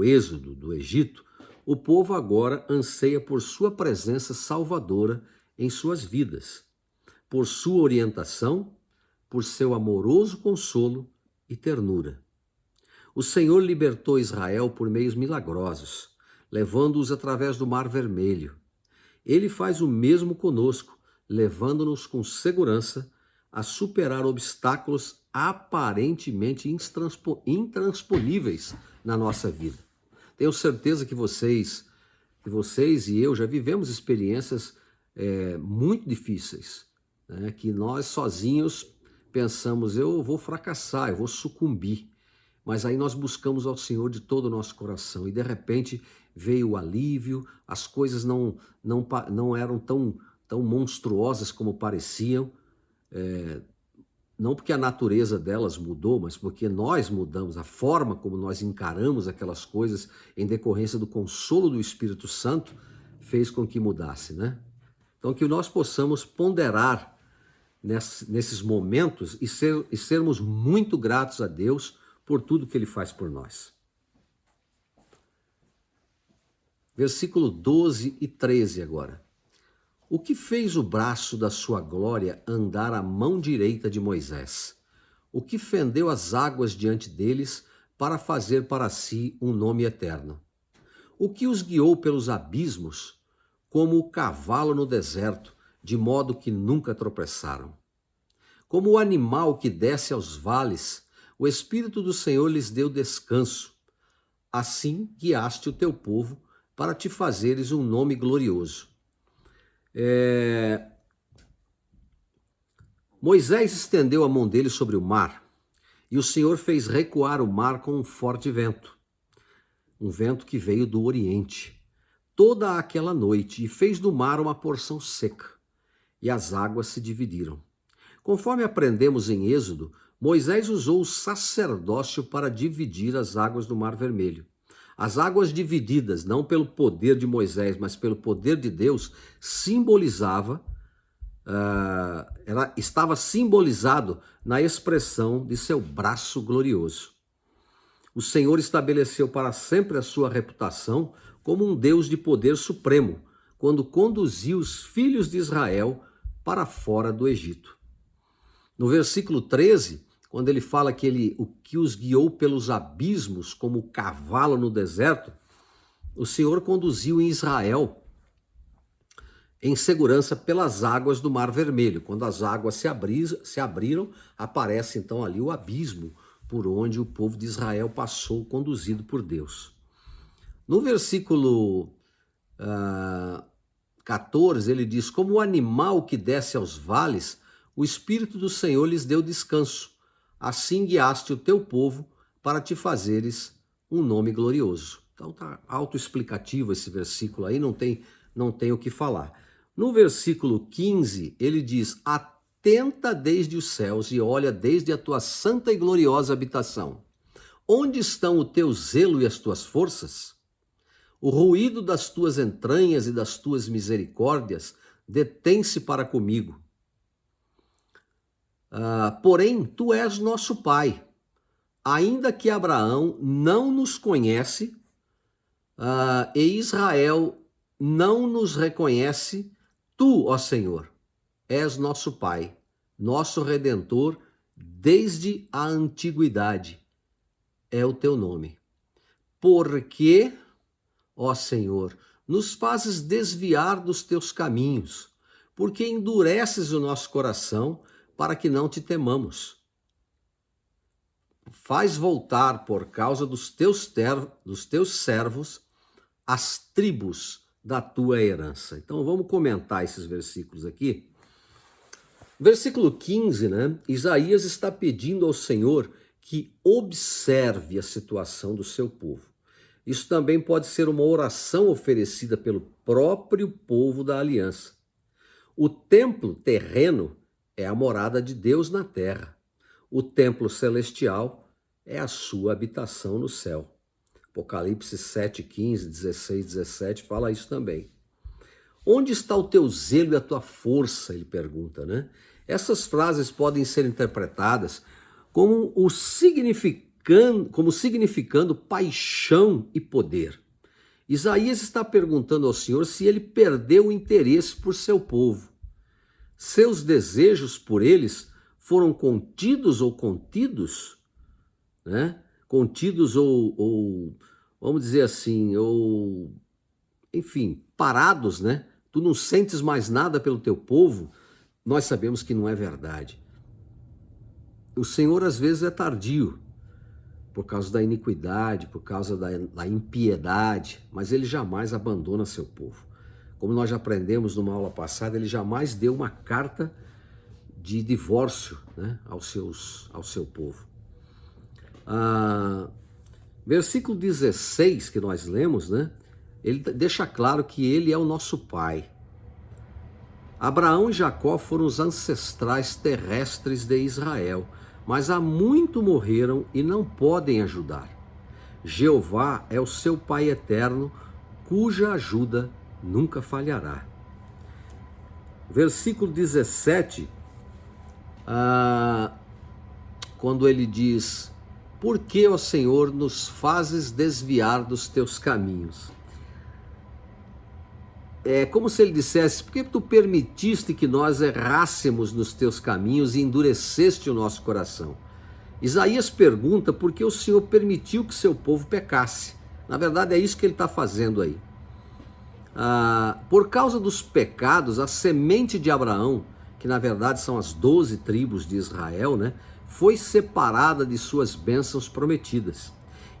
êxodo do Egito, o povo agora anseia por sua presença salvadora em suas vidas, por sua orientação, por seu amoroso consolo e ternura. O Senhor libertou Israel por meios milagrosos, levando-os através do Mar Vermelho. Ele faz o mesmo conosco, levando-nos com segurança a superar obstáculos aparentemente intransponíveis na nossa vida. Tenho certeza que vocês e eu já vivemos experiências muito difíceis, que nós sozinhos pensamos, eu vou fracassar, eu vou sucumbir. Mas aí nós buscamos ao Senhor de todo o nosso coração e de repente veio o alívio, as coisas não eram tão monstruosas como pareciam, não porque a natureza delas mudou, mas porque nós mudamos, a forma como nós encaramos aquelas coisas em decorrência do consolo do Espírito Santo fez com que mudasse, Então que nós possamos ponderar nesses momentos e sermos muito gratos a Deus por tudo que Ele faz por nós. Versículo 12 e 13 agora. O que fez o braço da sua glória andar à mão direita de Moisés? O que fendeu as águas diante deles para fazer para si um nome eterno? O que os guiou pelos abismos, como o cavalo no deserto, de modo que nunca tropeçaram? Como o animal que desce aos vales, o Espírito do Senhor lhes deu descanso. Assim guiaste o teu povo para te fazeres um nome glorioso. Moisés estendeu a mão dele sobre o mar, e o Senhor fez recuar o mar com um forte vento, um vento que veio do Oriente, toda aquela noite, e fez do mar uma porção seca, e as águas se dividiram. Conforme aprendemos em Êxodo, Moisés usou o sacerdócio para dividir as águas do Mar Vermelho. As águas divididas, não pelo poder de Moisés, mas pelo poder de Deus, estava simbolizado na expressão de seu braço glorioso. O Senhor estabeleceu para sempre a sua reputação como um Deus de poder supremo, quando conduziu os filhos de Israel para fora do Egito. No versículo 13, quando ele fala que o que os guiou pelos abismos como cavalo no deserto, o Senhor conduziu em Israel em segurança pelas águas do Mar Vermelho. Quando as águas se abriram, aparece então ali o abismo por onde o povo de Israel passou, conduzido por Deus. No versículo 14, ele diz, como o animal que desce aos vales, o Espírito do Senhor lhes deu descanso. Assim guiaste o teu povo para te fazeres um nome glorioso. Então está autoexplicativo esse versículo aí, não tem o que falar. No versículo 15, ele diz, atenta desde os céus e olha desde a tua santa e gloriosa habitação. Onde estão o teu zelo e as tuas forças? O ruído das tuas entranhas e das tuas misericórdias detém-se para comigo. Porém, tu és nosso Pai. Ainda que Abraão não nos conhece e Israel não nos reconhece, tu, ó Senhor, és nosso Pai, nosso Redentor desde a antiguidade. É o teu nome. Porque, ó Senhor, nos fazes desviar dos teus caminhos, porque endureces o nosso coração para que não te temamos. Faz voltar por causa dos teus servos as tribos da tua herança. Então vamos comentar esses versículos aqui. Versículo 15, né? Isaías está pedindo ao Senhor que observe a situação do seu povo. Isso também pode ser uma oração oferecida pelo próprio povo da aliança. O templo terreno é a morada de Deus na terra. O templo celestial é a sua habitação no céu. Apocalipse 7, 15, 16, 17 fala isso também. Onde está o teu zelo e a tua força? Ele pergunta, né? Essas frases podem ser interpretadas como significando paixão e poder. Isaías está perguntando ao Senhor se ele perdeu o interesse por seu povo. Seus desejos por eles foram contidos ou contidos, né? Contidos ou vamos dizer assim, ou enfim, parados, né? Tu não sentes mais nada pelo teu povo. Nós sabemos que não é verdade. O Senhor às vezes é tardio, por causa da iniquidade, por causa da impiedade, mas ele jamais abandona seu povo. Como nós já aprendemos numa aula passada, ele jamais deu uma carta de divórcio, né, ao seu povo. Versículo 16 que nós lemos, né, ele deixa claro que ele é o nosso pai. Abraão e Jacó foram os ancestrais terrestres de Israel, mas há muito morreram e não podem ajudar. Jeová é o seu Pai eterno, cuja ajuda nunca falhará. Versículo 17, quando ele diz: por que, ó Senhor, nos fazes desviar dos teus caminhos? É como se ele dissesse: por que tu permitiste que nós errássemos nos teus caminhos e endureceste o nosso coração? Isaías pergunta por que o Senhor permitiu que seu povo pecasse. Na verdade é isso que ele está fazendo aí. Por causa dos pecados, a semente de Abraão, que na verdade são as 12 tribos de Israel, né, foi separada de suas bênçãos prometidas.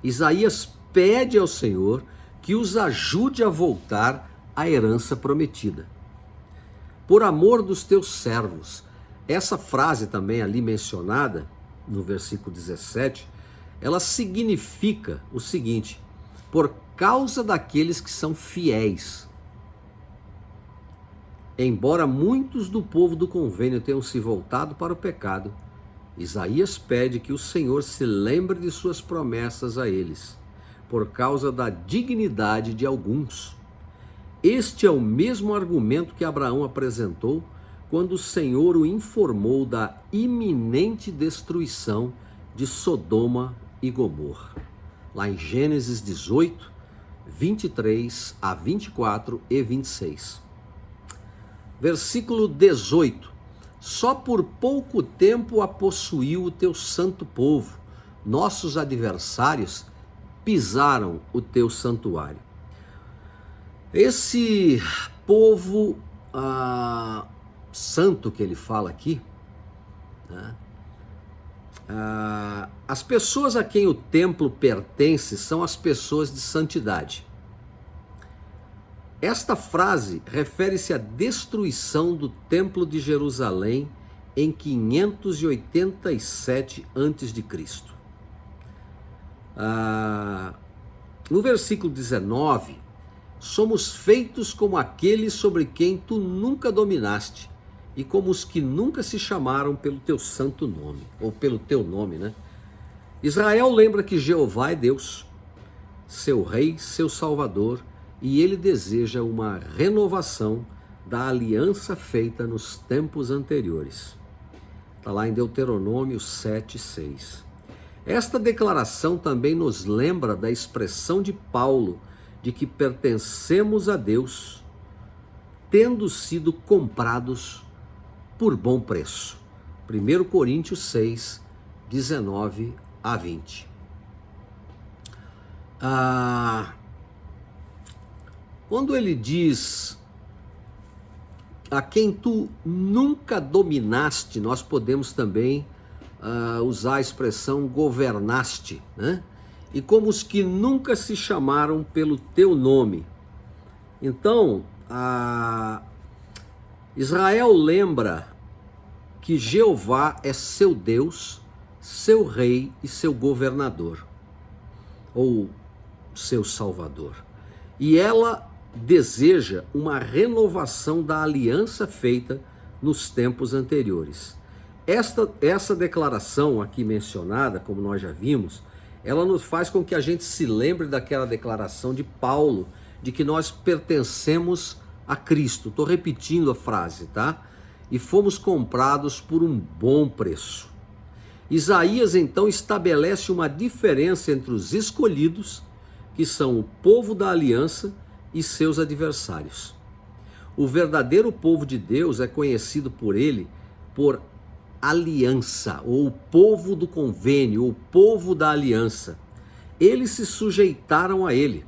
Isaías pede ao Senhor que os ajude a voltar à herança prometida. Por amor dos teus servos. Essa frase também ali mencionada, no versículo 17, ela significa o seguinte: por causa daqueles que são fiéis. Embora muitos do povo do convênio tenham se voltado para o pecado, Isaías pede que o Senhor se lembre de suas promessas a eles, por causa da dignidade de alguns. Este é o mesmo argumento que Abraão apresentou quando o Senhor o informou da iminente destruição de Sodoma e Gomorra. Lá em Gênesis 18, 23 a 24 e 26. Versículo 18. Só por pouco tempo a possuiu o teu santo povo. Nossos adversários pisaram o teu santuário. Esse povo santo que ele fala aqui, né? As pessoas a quem o templo pertence são as pessoas de santidade. Esta frase refere-se à destruição do templo de Jerusalém em 587 a.C. No versículo 19, somos feitos como aqueles sobre quem tu nunca dominaste, e como os que nunca se chamaram pelo teu santo nome, ou pelo teu nome, né? Israel lembra que Jeová é Deus, seu rei, seu salvador, e ele deseja uma renovação da aliança feita nos tempos anteriores. Está lá em Deuteronômio 7:6. Esta declaração também nos lembra da expressão de Paulo de que pertencemos a Deus, tendo sido comprados por bom preço. 1 Coríntios 6, 19 a 20. Quando ele diz a quem tu nunca dominaste, nós podemos também usar a expressão governaste, né? E como os que nunca se chamaram pelo teu nome. Então, Israel lembra que Jeová é seu Deus, seu rei e seu governador, ou seu salvador. E ela deseja uma renovação da aliança feita nos tempos anteriores. Essa declaração aqui mencionada, como nós já vimos, ela nos faz com que a gente se lembre daquela declaração de Paulo, de que nós pertencemos a Cristo. Estou repetindo a frase, tá? E fomos comprados por um bom preço. Isaías então estabelece uma diferença entre os escolhidos, que são o povo da aliança, e seus adversários. O verdadeiro povo de Deus é conhecido por ele por aliança, ou o povo do convênio, ou o povo da aliança. Eles se sujeitaram a ele.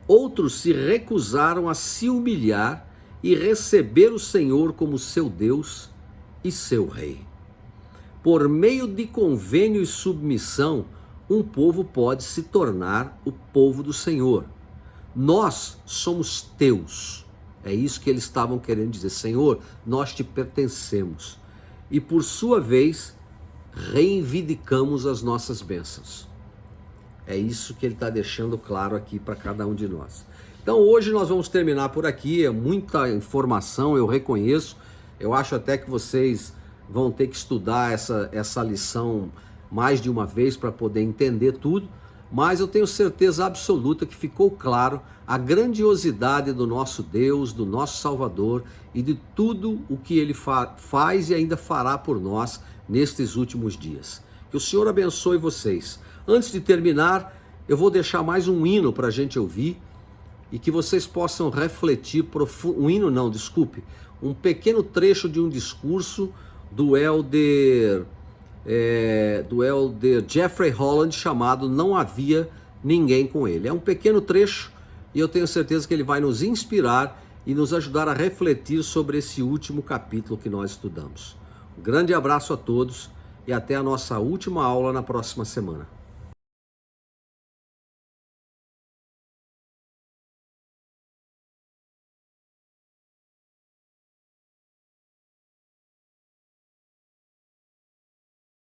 Outros se recusaram a se humilhar e receber o Senhor como seu Deus e seu rei. Por meio de convênio e submissão, um povo pode se tornar o povo do Senhor. Nós somos teus. É isso que eles estavam querendo dizer. Senhor, nós te pertencemos. E por sua vez, reivindicamos as nossas bênçãos. É isso que ele está deixando claro aqui para cada um de nós. Então hoje nós vamos terminar por aqui. É muita informação, eu reconheço. Eu acho até que vocês vão ter que estudar essa lição mais de uma vez para poder entender tudo. Mas eu tenho certeza absoluta que ficou claro a grandiosidade do nosso Deus, do nosso Salvador e de tudo o que Ele faz e ainda fará por nós nestes últimos dias. Que o Senhor abençoe vocês. Antes de terminar, eu vou deixar mais um hino para a gente ouvir e que vocês possam refletir um pequeno trecho de um discurso do elder Jeffrey Holland, chamado Não Havia Ninguém com Ele. É um pequeno trecho e eu tenho certeza que ele vai nos inspirar e nos ajudar a refletir sobre esse último capítulo que nós estudamos. Um grande abraço a todos e até a nossa última aula na próxima semana.